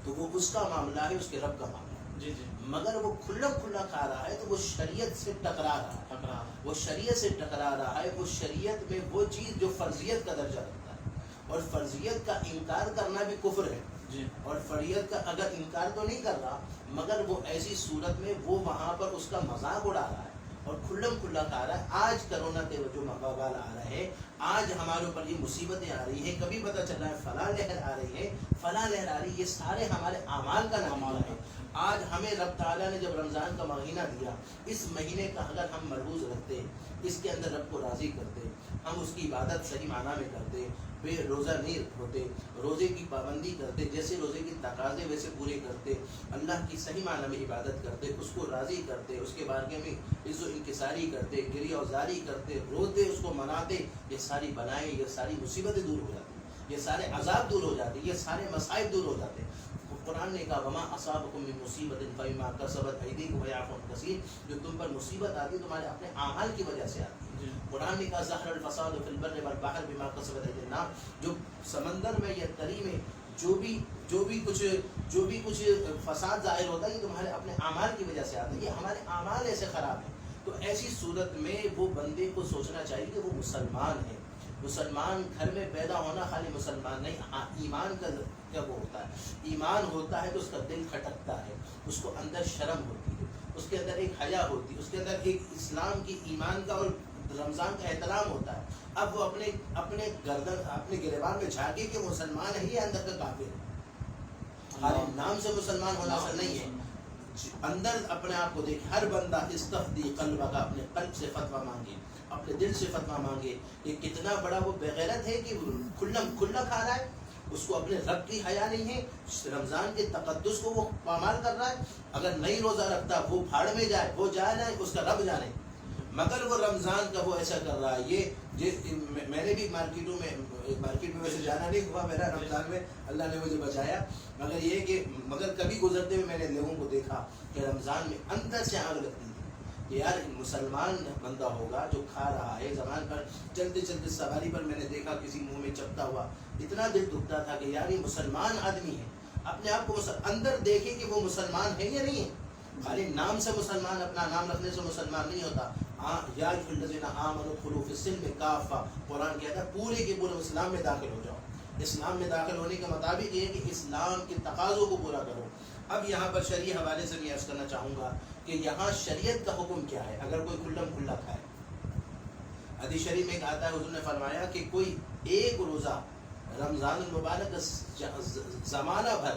تو وہ اس کا معاملہ ہے، اس کے رب کا معاملہ ہے، مگر وہ کھلا کھلا کھا رہا ہے تو وہ شریعت سے ٹکرا رہا ہے، وہ شریعت سے ٹکرا رہا ہے، وہ شریعت میں وہ چیز جو فرضیت کا درجہ رکھتا ہے، اور فرضیت کا انکار کرنا بھی کفر ہے، اور فریت کا اگر انکار تو نہیں کر رہا مگر وہ ایسی صورت میں وہ وہاں پر اس کا مذاق اڑا رہا ہے اور کھلم کھلا کھا رہا ہے۔ آج کرونا کے جو وبال آ رہے ہیں، آج ہمارے اوپر یہ مصیبتیں آ رہی ہیں، کبھی پتہ چل رہا ہے فلاں لہر آ رہی ہے، فلاں لہر آ رہی ہے، یہ سارے ہمارے اعمال کا نتیجہ ہے۔ آج ہمیں رب تعالیٰ نے جب رمضان کا مہینہ دیا، اس مہینے کا اگر ہم ملحوظ رکھتے، اس کے اندر رب کو راضی کرتے، ہم اس کی عبادت صحیح معنی میں کرتے، بے روزہ نہیں ہوتے، روزے کی پابندی کرتے، جیسے روزے کی تقاضے ویسے پورے کرتے، اللہ کی صحیح معنی میں عبادت کرتے، اس کو راضی کرتے، اس کے بارے میں عز و انکساری کرتے، گریہ وزاری کرتے، روتے، اس کو مناتے، یہ ساری بلائیں، یہ ساری مصیبتیں دور ہو جاتی، یہ سارے عذاب دور ہو جاتے، یہ سارے مصائب دور ہو جاتے۔ قرآن نے کہا وما اصابکم من مصیبت فبما کسبت ایدیکم ویعفو عن کثیر، جو تم پر مصیبت آتی ہے تمہارے اپنے اعمال کی وجہ سے آتی ہے۔ قرآن نے کہا ظہر الفساد فی البر والبحر بما کسبت ایدی الناس، جو سمندر میں یا تری میں جو بھی کچھ فساد ظاہر ہوتا ہے یہ تمہارے اپنے اعمال کی وجہ سے آتا ہے، یہ ہمارے اعمال ایسے خراب ہیں۔ تو ایسی صورت میں وہ بندے کو سوچنا چاہیے کہ وہ مسلمان ہے، مسلمان گھر میں پیدا ہونا خالی مسلمان نہیں، ایمان کا جب وہ ہوتا ہے، ایمان ہوتا ہے تو اس کا دل کھٹکتا ہے، اس کو اندر شرم ہوتی ہے، اس کے اندر ایک حیا ہوتی ہے، اس کے اندر ایک اسلام کی، ایمان کا اور رمضان کا احترام ہوتا ہے۔ اب وہ اپنے گریبان میں جھانکے کہ مسلمان ہے، یہ اندر کا کافر ہے، خالی نام سے مسلمان ہونا اصل نہیں ہے، اندر اپنے آپ کو دیکھ۔ ہر بندہ استفدی قلبہ کا، اپنے قلب سے فتویٰ مانگے، اپنے دل سے فتویٰ مانگے کہ کتنا بڑا وہ بغیرت ہے کہ کھلا کھا رہا ہے، اس کو اپنے رب کی حیا نہیں ہے، رمضان کے تقدس کو وہ پامال کر رہا ہے۔ اگر نہیں روزہ رکھتا وہ بھاڑ میں جائے، وہ جائے نہ، اس کا رب جانے، مگر وہ رمضان کا وہ ایسا کر رہا ہے۔ یہ میں نے بھی مارکیٹ میں ویسے جانا نہیں ہوا میرا رمضان میں، اللہ نے مجھے بچایا، مگر کبھی گزرتے ہوئے میں نے لوگوں کو دیکھا کہ رمضان میں اندر سے آگ لگتی تھی کہ یار مسلمان بندہ ہوگا جو کھا رہا ہے، زبان پر چلتے چلتے سواری پر میں نے دیکھا کسی منہ میں چپتا ہوا، اتنا دل دکھتا تھا کہ یار یہ مسلمان آدمی ہے، اپنے آپ کو اندر دیکھے کہ وہ مسلمان ہے یا نہیں ہے۔ خالی نام سے مسلمان، اپنا نام رکھنے سے مسلمان نہیں ہوتا۔ یا ایھا الذین آمنوا ادخلوا فی السلم کافہ، قرآن کہتا ہے پورے کے پورے اسلام میں داخل ہو جاؤ۔ اسلام میں داخل ہونے کے مطابق یہ ہے کہ اسلام کے تقاضوں کو پورا کرو۔ اب یہاں پر شرعی حوالے سے میں عرض کرنا چاہوں گا کہ یہاں شریعت کا حکم کیا ہے اگر کوئی کھلم کھلا کھائے۔ حدیث شریف میں ایک آتا ہے، حضور نے فرمایا کہ کوئی ایک روزہ رمضان المبارک زمانہ بھر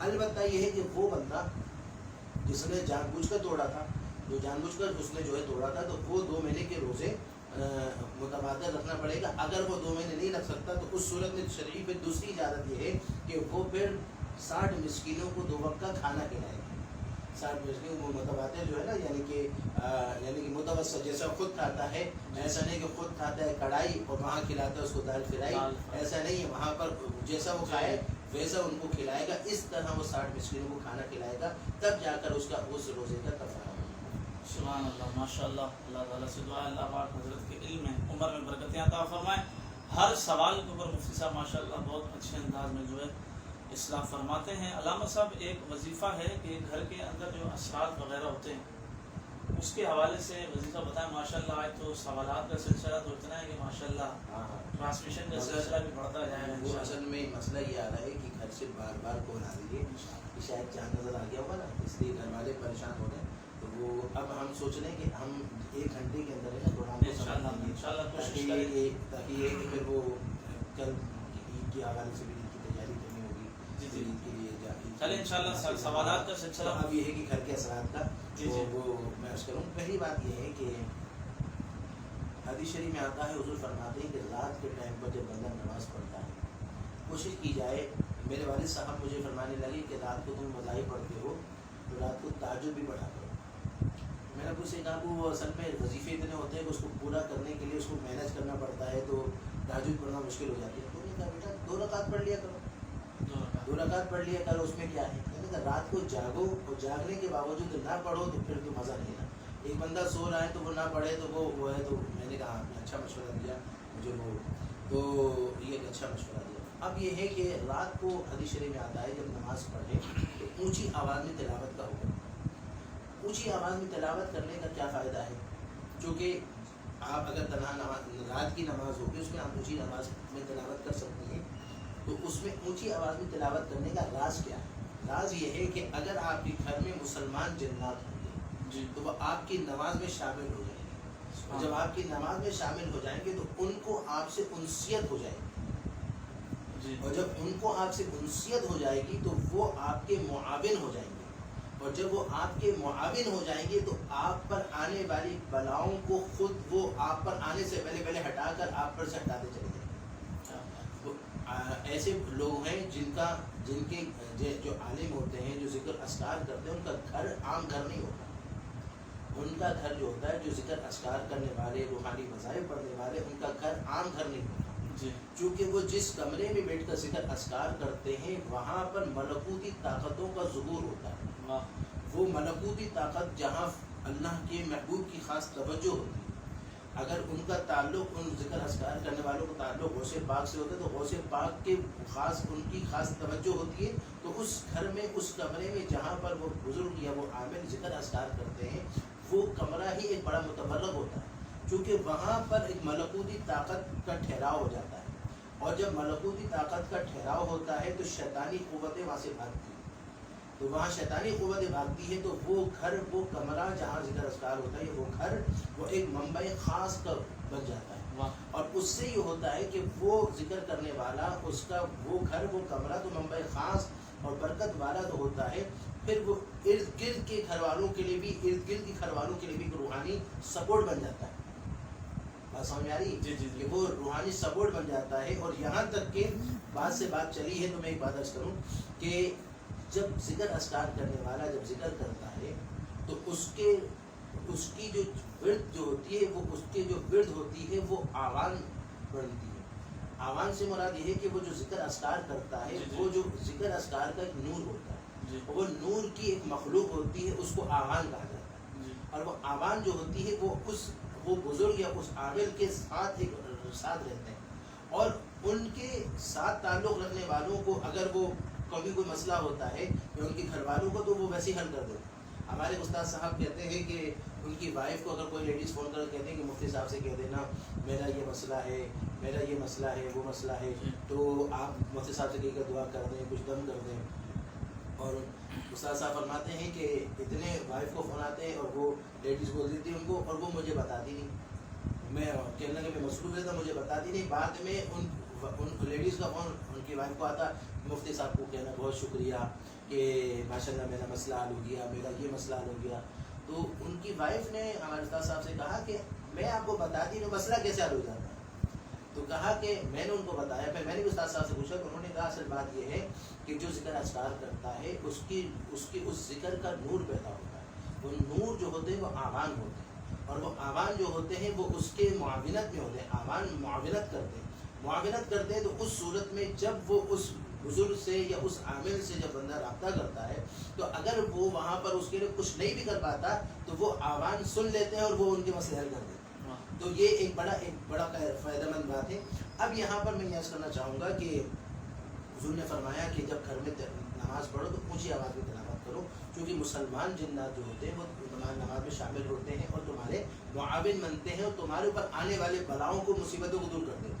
البتہ یہ ہے کہ وہ بندہ جس نے جان بوجھ کر توڑا تھا، جو جان بوجھ کر اس نے جو ہے توڑا تھا، تو وہ 2 مہینے کے روزے متبادل رکھنا پڑے گا. اگر وہ 2 مہینے نہیں رکھ سکتا تو اس صورت میں شرعی پہ دوسری اجازت یہ ہے کہ وہ پھر 60 مسکینوں کو 2 وقت کا کھانا کھلائے گا. 60 مسکینوں کو متبادل جو ہے نا، یعنی کہ متوسط، جیسا خود کھاتا ہے ایسا نہیں کہ خود کھاتا ہے کڑھائی اور وہاں کھلاتا ہے اس کو دال فرائی، ایسا نہیں ہے. وہاں پر جیسا وہ کھائے ویسا ان کو کھلائے گا. اس طرح وہ 60 مسکینوں کو کھانا کھلائے گا، تب جا کر اس روزے کا کفارہ. سبحان اللہ، ماشاء اللہ. اللہ تعالیٰ سے دعا ہے اللہ پاک حضرت کے علم میں عمر میں برکتیں عطا فرمائے. ہر سوال کے اوپر مفتی صاحب ماشاء اللہ بہت اچھے انداز میں جو ہے اصلاح فرماتے ہیں. علامہ صاحب ایک وظیفہ ہے کہ گھر کے اندر جو اثرات وغیرہ ہوتے ہیں اس کے حوالے سے وظیفہ بتائیں. ماشاء اللہ آج تو سوالات کا سلسلہ تو اتنا ہے کہ ماشاء اللہ ٹرانسمیشن کا سلسلہ بھی بڑھتا جائے گا. وہ اصل میں مسئلہ یہ آ رہا ہے کہ گھر سے بار بار کال آ رہی ہے کہ شاید چاند نظر آ گیا ہوگا نا، اس لیے گھر والے پریشان ہو رہے ہیں. تو وہ اب ہم سوچ رہے ہیں کہ ہم 1 گھنٹے کے اندر ہے نا قرآن کو انشاءاللہ کوشش کریں گے تاکہ یہ کہ پھر وہ کل عید کے حوالے سے بھی عید کی تیاری کرنی ہوگی. عید کے لیے چلیں انشاءاللہ سوالات کا سلسلہ. اب یہ ہے کہ گھر کے اثرات کا وہ میں عرض کروں. پہلی بات یہ ہے کہ حدیث شریف میں آتا ہے، حضور فرماتے ہیں کہ رات کے ٹائم پر جب بندہ نماز پڑھتا ہے کوشش کی جائے. میرے والد صاحب مجھے فرمانے لگے کہ رات کو تم مذاہب پڑھتے ہو تو رات کو تہجد بھی پڑھا کرو. میں نے کچھ سے کہا کہ وہ اصل میں وظیفے اتنے ہوتے ہیں کہ اس کو پورا کرنے کے لیے اس کو مینیج کرنا پڑتا ہے، تو تہجد پڑھنا مشکل ہو جاتی ہے. تو میں نے کہا بیٹا 2 رکعت پڑھ لیا کرو، 2 رکعت پڑھ لیا کرو، اس میں کیا ہے. میں نے کہا رات کو جاگو اور جاگنے کے باوجود نہ پڑھو تو پھر تو مزہ نہیں نا. ایک بندہ سو رہا ہے تو وہ نہ پڑھے تو وہ ہے. تو میں نے کہا آپ نے اچھا مشورہ دیا مجھے، وہ تو یہ ایک اچھا مشورہ دیا. اب یہ ہے کہ رات کو حدیث شریف میں آتا ہے جب نماز پڑھے تو اونچی آواز میں تلاوت کا حکم. اونچی آواز میں تلاوت کرنے کا کیا فائدہ ہے؟ چونکہ آپ اگر تنہا نماز رات کی نماز ہوگی اس میں آپ اونچی آواز میں تلاوت کر سکتی ہیں. تو اس میں اونچی آواز میں تلاوت کرنے کا راز کیا ہے؟ راز یہ ہے کہ اگر آپ کے گھر میں مسلمان جنات ہوں گے تو وہ آپ کی نماز میں شامل ہو جائیں گے. اور جب آپ کی نماز میں شامل ہو جائیں گے تو ان کو آپ سے انسیت ہو جائے گی. اور جب ان کو آپ سے انسیت ہو جائے گی تو وہ آپ کے معاون ہو جائیں گے. اور جب وہ آپ کے معاون ہو جائیں گے تو آپ پر آنے والی بلاؤں کو خود وہ آپ پر آنے سے پہلے ہٹا کر آپ پر سے ہٹاتے چلے جائیں گے. ایسے لوگ ہیں جن کے جو عالم ہوتے ہیں، جو ذکر اذکار کرتے ہیں، ان کا گھر عام گھر نہیں ہوتا. ان کا گھر جو ہوتا ہے، جو ذکر اذکار کرنے والے، روحانی مذاہب پڑھنے والے، ان کا گھر عام گھر نہیں ہوتا. چونکہ وہ جس کمرے میں بیٹھ کر ذکر اذکار کرتے ہیں وہاں پر ملکوتی طاقتوں کا ظہور ہوتا ہے. وہ ملکوتی طاقت جہاں اللہ کے محبوب کی خاص توجہ ہوتی ہے. اگر ان کا تعلق ان ذکر اذکار کرنے والوں کا تعلق غوث پاک سے ہوتا ہے تو غوث پاک کے ان کی خاص توجہ ہوتی ہے. تو اس گھر میں، اس کمرے میں جہاں پر وہ بزرگ یا وہ عامل ذکر اذکار کرتے ہیں، وہ کمرہ ہی ایک بڑا متبرک ہوتا ہے. کیونکہ وہاں پر ایک ملکوتی طاقت کا ٹھہراؤ ہو جاتا ہے. اور جب ملکوتی طاقت کا ٹھہراؤ ہوتا ہے تو شیطانی قوتیں وہاں سے بھاگتی ہیں. تو وہاں شیطانی قوتیں بھاگتی ہے تو وہ گھر، وہ کمرہ جہاں ذکر اذکار ہوتا ہے، وہ گھر وہ ایک منبع خاص کا بن جاتا ہے. اور اس سے یہ ہوتا ہے کہ وہ ذکر کرنے والا، اس کا وہ گھر، وہ کمرہ تو منبع خاص اور برکت والا تو ہوتا ہے. پھر وہ ارد گرد کے گھر والوں کے لیے بھی، ارد گرد کے گھر والوں کے لیے بھی روحانی سپورٹ بن جاتا ہے. بات سمجھ میں آ رہی ہے کہ وہ روحانی سپورٹ بن جاتا ہے. اور یہاں تک کہ بات سے بات چلی ہے تو میں ایک بات عرض کروں کہ جب ذکر اذکار کرنے والا جب ذکر کرتا ہے تو اس کی جو ورد جو ہوتی ہے، وہ اس کی جو ورد ہوتی ہے وہ آوان بنتی ہے. آوان سے مراد یہ ہے کہ وہ جو ذکر اذکار کرتا ہے، وہ جو ذکر اذکار کا ایک نور ہوتا ہے، وہ نور کی ایک مخلوق ہوتی ہے، اس کو آوان کہا جاتا ہے. اور وہ آوان جو ہوتی ہے وہ بزرگ یا اس عامل کے ساتھ رہتے ہیں. اور ان کے ساتھ تعلق رکھنے والوں کو اگر وہ کبھی کوئی مسئلہ ہوتا ہے یا ان کے گھر والوں کو تو وہ ویسے حل کر دیتے. ہمارے استاد صاحب کہتے ہیں کہ ان کی وائف کو اگر کوئی لیڈیز فون کر کہتے ہیں کہ مفتی صاحب سے کہہ دینا میرا یہ مسئلہ ہے، میرا یہ مسئلہ ہے، وہ مسئلہ ہے، تو آپ مفتی صاحب سے کہہ کر دعا کر دیں، کچھ دم کر دیں. اور استاد صاحب فرماتے ہیں کہ اتنے وائف کو فون آتے ہیں اور وہ لیڈیز بول دیتی ہیں ان کو، اور وہ مجھے بتاتی نہیں. میں کہنا کہ میں مصروف رہتا، مجھے بتاتی نہیں. بعد میں ان ان لیڈیز کا فون ان کی وائف کو آتا، مفتی صاحب کو کہنا بہت شکریہ کہ ماشاء اللہ میرا مسئلہ حل ہو گیا، میرا یہ مسئلہ حل ہو گیا. تو ان کی وائف نے ہمارے استاد صاحب سے کہا کہ میں آپ کو بتاتی ہوں مسئلہ کیسے حل ہو جاتا ہے. تو کہا کہ میں نے ان کو بتایا، پھر میں نے بھی استاد صاحب سے پوچھا، تو انہوں نے کہا اصل بات یہ ہے کہ جو ذکر اذکار کرتا ہے اس ذکر کا نور پیدا ہوتا ہے. وہ نور جو ہوتے ہیں وہ آوان ہوتے ہیں، اور وہ آوان جو ہوتے ہیں وہ اس کے معاونت میں ہوتے ہیں. آوان معاونت کرتے ہیں تو اس صورت میں جب وہ اس بزرگ سے یا اس عامل سے جب بندہ رابطہ کرتا ہے تو اگر وہ وہاں پر اس کے لیے کچھ نہیں بھی کر پاتا تو وہ آوان سن لیتے ہیں اور وہ ان کے مسئلے حل کر دیتے ہیں. تو یہ ایک بڑا فائدہ مند بات ہے. اب یہاں پر میں یہ کرنا چاہوں گا کہ حضور نے فرمایا کہ جب گھر میں نماز پڑھو تو اونچی آواز میں تلاوت کرو، کیونکہ مسلمان جنات جو ہوتے ہیں وہ نماز میں شامل ہوتے ہیں اور تمہارے معاون بنتے ہیں اور تمہارے اوپر آنے والے بلاؤں کو، مصیبتوں کو دور کر دیتے ہیں.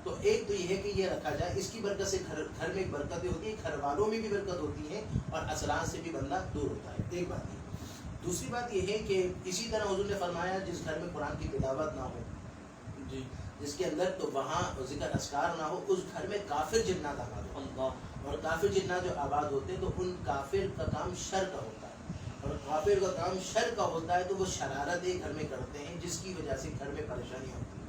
تو ایک تو یہ ہے کہ یہ رکھا جائے، اس کی برکت سے گھر میں ایک برکتیں ہوتی ہیں، گھر والوں میں بھی برکت ہوتی ہے اور اثرات سے بھی بندہ دور ہوتا ہے. ایک بات یہ. دوسری بات یہ ہے کہ اسی طرح حضور نے فرمایا جس گھر میں قرآن کی تلاوت نہ ہو، جی، جس کے اندر تو وہاں ذکر اذکار نہ ہو، اس گھر میں کافر جنات آباد ہوتے ہیں. اور کافر جنات جو آباد ہوتے ہیں تو ان کافر کا کام شر کا ہوتا ہے، اور کافر کا کام شر کا ہوتا ہے تو وہ شرارتیں گھر میں کرتے ہیں جس کی وجہ سے گھر میں پریشانی ہوتی ہے.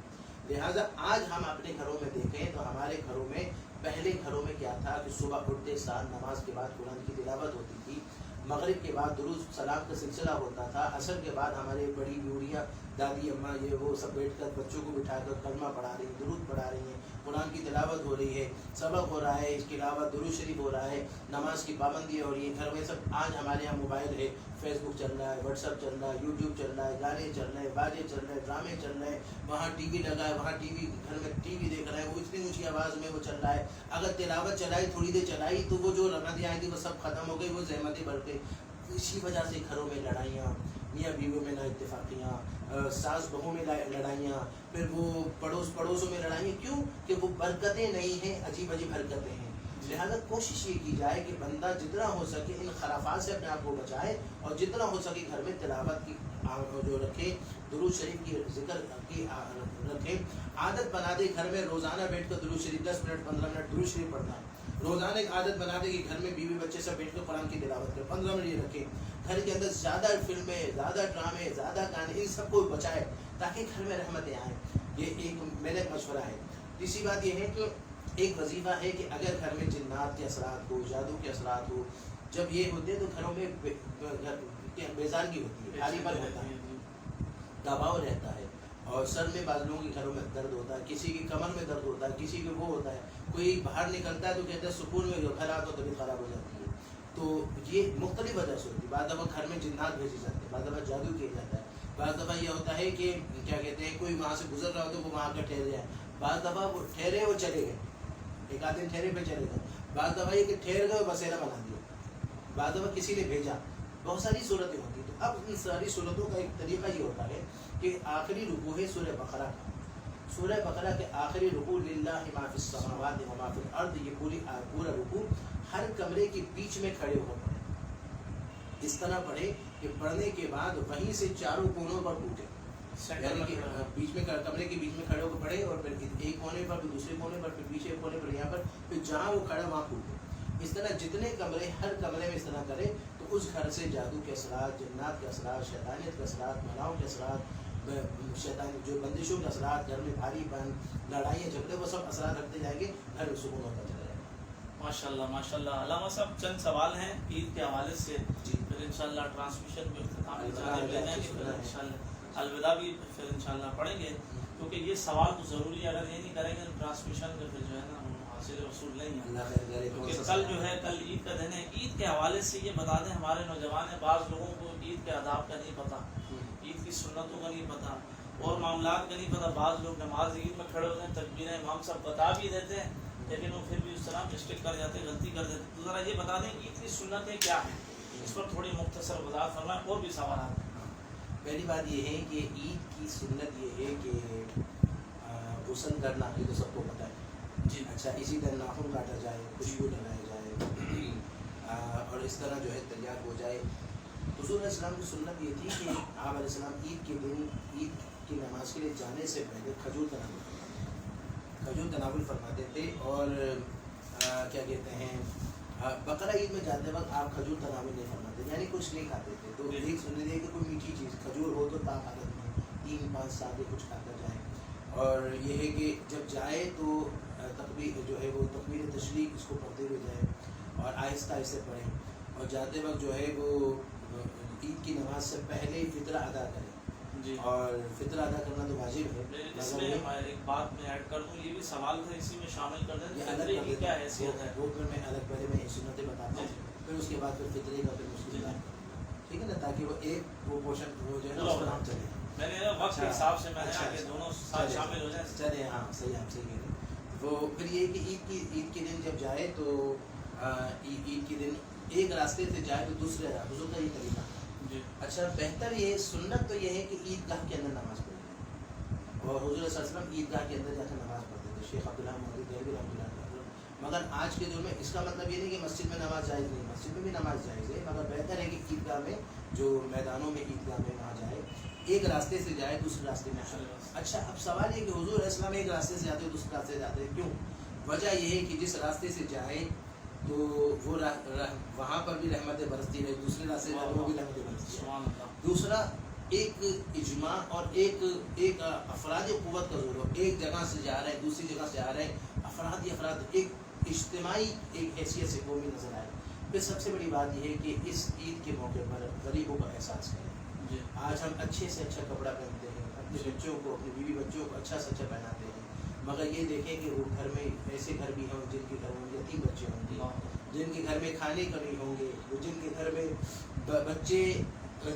لہٰذا آج ہم اپنے گھروں میں دیکھیں تو ہمارے گھروں میں، پہلے گھروں میں کیا تھا کہ صبح اٹھتے ساتھ نماز کے بعد قرآن کی تلاوت ہوتی تھی، مغرب کے بعد درود سلام کا سلسلہ ہوتا تھا، عصر کے بعد ہمارے بڑی بیوریاں، دادی اماں یہ وہ سب بیٹھ کر بچوں کو بٹھا کر کلمہ پڑھا رہی ہیں، درود پڑھا رہی ہیں، قرآن کی تلاوت ہو رہی ہے، سبق ہو رہا ہے، اس کے علاوہ درود شریف ہو رہا ہے، نماز کی پابندیاں ہو رہی ہیں گھر میں سب. آج ہمارے یہاں موبائل ہے، فیس بک چل رہا ہے، واٹس ایپ چل رہا ہے، یوٹیوب چل رہا ہے، گانے چل رہے ہیں، باجے چل رہے ہیں، ڈرامے چل رہے ہیں، وہاں ٹی وی لگا ہے، وہاں ٹی وی گھر میں ٹی وی دیکھ رہے ہیں، وہ اتنی اونچی آواز میں وہ چل رہا ہے. اگر تلاوت چلائی تھوڑی دیر چلائی تو وہ جو رحمتیں آئی تھی وہ سب ختم ہو گئی، وہ زحمتیں بڑھ گئی. اسی وجہ سے گھروں میں لڑائیاں، میاں بیویوں میں نا اتفاقیاں، ساس بہوں میں لڑائیاں، پھر وہ پڑوسوں میں لڑائیاں. کیوں کہ وہ برکتیں نہیں ہیں، عجیب عجیب حرکتیں ہیں. لہٰذا کوشش یہ کی جائے کہ بندہ جتنا ہو سکے ان خرافات سے اپنے آپ کو بچائے، اور جتنا ہو سکے گھر میں تلاوت کی جو رکھے، درود شریف کی ذکر کی رکھے، عادت بنا دے گھر میں روزانہ بیٹھ کر درود شریف 10 منٹ 15 منٹ درود شریف پڑھنا ہے. روزانہ ایک عادت بنا دے کہ گھر میں بیوی بچے سب بیٹھ کر قرآن کی تلاوت کرے، 15 منٹ یہ رکھے. گھر کے اندر زیادہ فلمیں، زیادہ ڈرامے، زیادہ گانے، ان سب کو بچائے تاکہ گھر میں رحمتیں آئیں. یہ ایک میرا مشورہ ہے. تیسری بات یہ ہے کہ ایک وظیفہ ہے کہ اگر گھر میں جنات کے اثرات ہو، جادو کے اثرات ہو، جب یہ ہوتے ہیں تو گھروں میں بیزارگی ہوتی ہے، خالی پن ہوتا ہے، دباؤ رہتا ہے، اور سر میں بعض لوگوں کے گھروں میں درد ہوتا ہے، کسی کی کمر میں درد ہوتا ہے، کسی کے وہ ہوتا ہے، کوئی باہر نکلتا ہے تو کہتے ہیں سکون میں خراب ہو، طبیعت خراب ہو جاتی ہے. تو یہ مختلف وجہ سے ہوتی ہے. بعض دفعہ گھر میں جنات بھیجے جاتے ہیں، بعض دفعہ جادو کیا جاتا ہے، بعض دفعہ یہ ہوتا ہے کہ کیا کہتے ہیں کوئی وہاں سے گزر رہا ہو تو وہ وہاں کا ٹھہر جائے، بعض دفعہ وہ ٹھہرے وہ چلے گئے، ایک آدھ دن ٹھہرے پہ چلے گئے، بعض دفعہ یہ کہ ٹھہر گئے بسیرا بنا دیا، بعض دفعہ کسی نے بھیجا. بہت ساری صورتیں ہوتی ہیں. تو اب ان ساری صورتوں کا ایک طریقہ یہ ہوتا ہے کہ آخری رکوع ہے سورہ بقرہ کا. سورہ بقرہ کے آخری رکوع للہ ما فی السماوات و ما فی الارض، یہ پورا رکوع ہر کمرے کے بیچ میں کھڑے ہو کر پڑھے. اس طرح پڑھے کہ پڑھنے کے بعد وہیں سے چاروں کونوں پر ٹوٹے، یعنی کہ بیچ میں کمرے کے بیچ میں کھڑے ہو کر پڑھے، اور پھر ایک کونے پر، پھر دوسرے کونے پر، پھر پیچھے کونے پر، یہاں پر، پھر جہاں وہ کھڑا وہاں ٹوٹے. اس طرح جتنے کمرے، ہر کمرے میں اس طرح کرے تو اس گھر سے جادو کے اثرات، جنات کے اثرات، شیطانیت کے اثرات، ملاؤں کے اثرات، شیطان جو بندشوں کے اثرات، گھر میں بھاری پن، لڑائیاں جھگڑے، وہ سب اثرات رکھتے جائیں گے، گھر میں سکون ہوتا چلا جائے گا. ماشاءاللہ ماشاءاللہ. علامہ صاحب چند سوال ہیں عید کے حوالے سے، پھر انشاءاللہ ٹرانسمیشن میں اختتام کی جانب لے جائیں گے، پھر انشاءاللہ الوداع بھی پھر انشاءاللہ پڑھیں گے، کیونکہ یہ سوال تو ضروری ہے. اگر یہ نہیں کریں گے تو ٹرانسمیشن کا پھر جو ہے نا حاصل وصول نہیں ہے. کیونکہ کل جو ہے، کل عید کا دن ہے. عید کے حوالے سے یہ بتا دیں، ہمارے نوجوان ہیں، بعض لوگوں کو عید کے آداب کا نہیں پتہ، عید کی سنتوں کا نہیں پتہ، اور معاملات کا نہیں پتہ. بعض لوگ نماز عید میں کھڑے ہوتے ہیں، تکبیر امام سب بتا بھی دیتے ہیں، لیکن وہ پھر بھی اس طرح مسٹیک کر جاتے ہیں، غلطی کر دیتے ہیں. تو ذرا یہ بتا دیں کہ عید کی سنتیں کیا ہیں، اس پر تھوڑی مختصر وضاحت فرمائیں. اور بھی سوالات ہیں. پہلی بات یہ ہے کہ عید کی سنت یہ ہے کہ غسل کرنا، یہ تو سب کو پتہ ہے جی. اچھا، اسی طرح ناخن کاٹا جائے، خوشبو لگائی جائے، اور اس طرح جو ہے تیار ہو جائے. حضور علیہ السلام کی سنت یہ تھی کہ آپ علیہ السلام عید کے دن، عید کی نماز کے لیے جانے سے پہلے کھجور کا نام، کھجور تناول فرماتے تھے، اور کیا کہتے ہیں بقرہ عید میں جاتے وقت آپ کھجور تناول نہیں فرماتے، یعنی کچھ نہیں کھاتے تھے. تو ایک سننے دے کہ کوئی میٹھی چیز کھجور ہو تو طاقت میں 3-5 سال کچھ کھا کر جائیں. اور یہ ہے کہ جب جائے تو تکبیر جو ہے وہ تکبیر تشریق اس کو پڑھتے ہوئے جائیں اور آہستہ آہستہ پڑھیں، اور جاتے وقت جو ہے وہ عید کی نماز سے پہلے فطرہ ادا کریں. جی. اور فطرہ ادا کرنا تو واجب ہے. اس میں ایک بات میں ایڈ کر دوں، یہ بھی سوال تھا، اسی میں شامل کر دیں یہ فطرے کی کیا حیثیت ہے؟ وہ پھر میں الگ پہلے میں سنتیں بتاتا ہوں، پھر اس کے بعد پھر فطرے کا پھر مشکل ہے، ٹھیک ہے نا، تاکہ وہ ایک وہ پورشن وہ جو ہے نا اس پر ہم چلیں. میں نے وقت کے حساب سے میں نے کہ دونوں ساتھ شامل ہو جائیں. چلے ہاں صحیح، آپ صحیح کہہ رہے ہیں. وہ پھر یہ کہ عید کے دن جب جائے تو عید کے دن ایک راستے سے جائے تو دوسرے حضور کا یہ طریقہ. اچھا بہتر یہ سنت تو یہ ہے کہ عید گاہ کے اندر نماز پڑھیں، اور حضور صلی اللہ علیہ وسلم عید گاہ کے اندر جا کر نماز پڑھتے تھے. شیخ عبداللہ محمد دہلوی رحمۃ اللہ علیہ. مگر آج کے دور میں اس کا مطلب یہ نہیں کہ مسجد میں نماز جائز نہیں، مسجد میں بھی نماز جائز ہے، مگر بہتر ہے کہ عید گاہ میں جو میدانوں میں عید گاہ میں وہاں جائے، ایک راستے سے جائے دوسرے راستے میں آئے. اچھا اب سوال یہ کہ حضور علیہ السلام ایک راستے سے جاتے دوسرے راستے سے جاتے، کیوں؟ وجہ یہ ہے کہ جس راستے سے جائے تو وہ وہاں پر بھی رحمتیں برستی رہے، دوسرے راستے سے وہ بھی رحمتیں برستی رہے. دوسرا ایک اجماع اور ایک افراد قوت کا ضرور ہو، ایک جگہ سے جا رہے ہیں دوسری جگہ سے آ رہے ہیں، افراد ایک اجتماعی ایک حیثیت سے قومی نظر آئے. پھر سب سے بڑی بات یہ ہے کہ اس عید کے موقع پر غریبوں کا احساس کریں. آج ہم اچھے سے اچھا کپڑا پہنتے ہیں، اپنے بچوں کو اپنی بیوی بچوں کو اچھا سے اچھا پہناتے ہیں، مگر یہ دیکھیں کہ وہ گھر میں ایسے گھر بھی ہوں جن کے گھر میں یتیم بچے ہوں گے، جن کے گھر میں کھانے کا نہیں ہوں گے، جن کے گھر میں بچے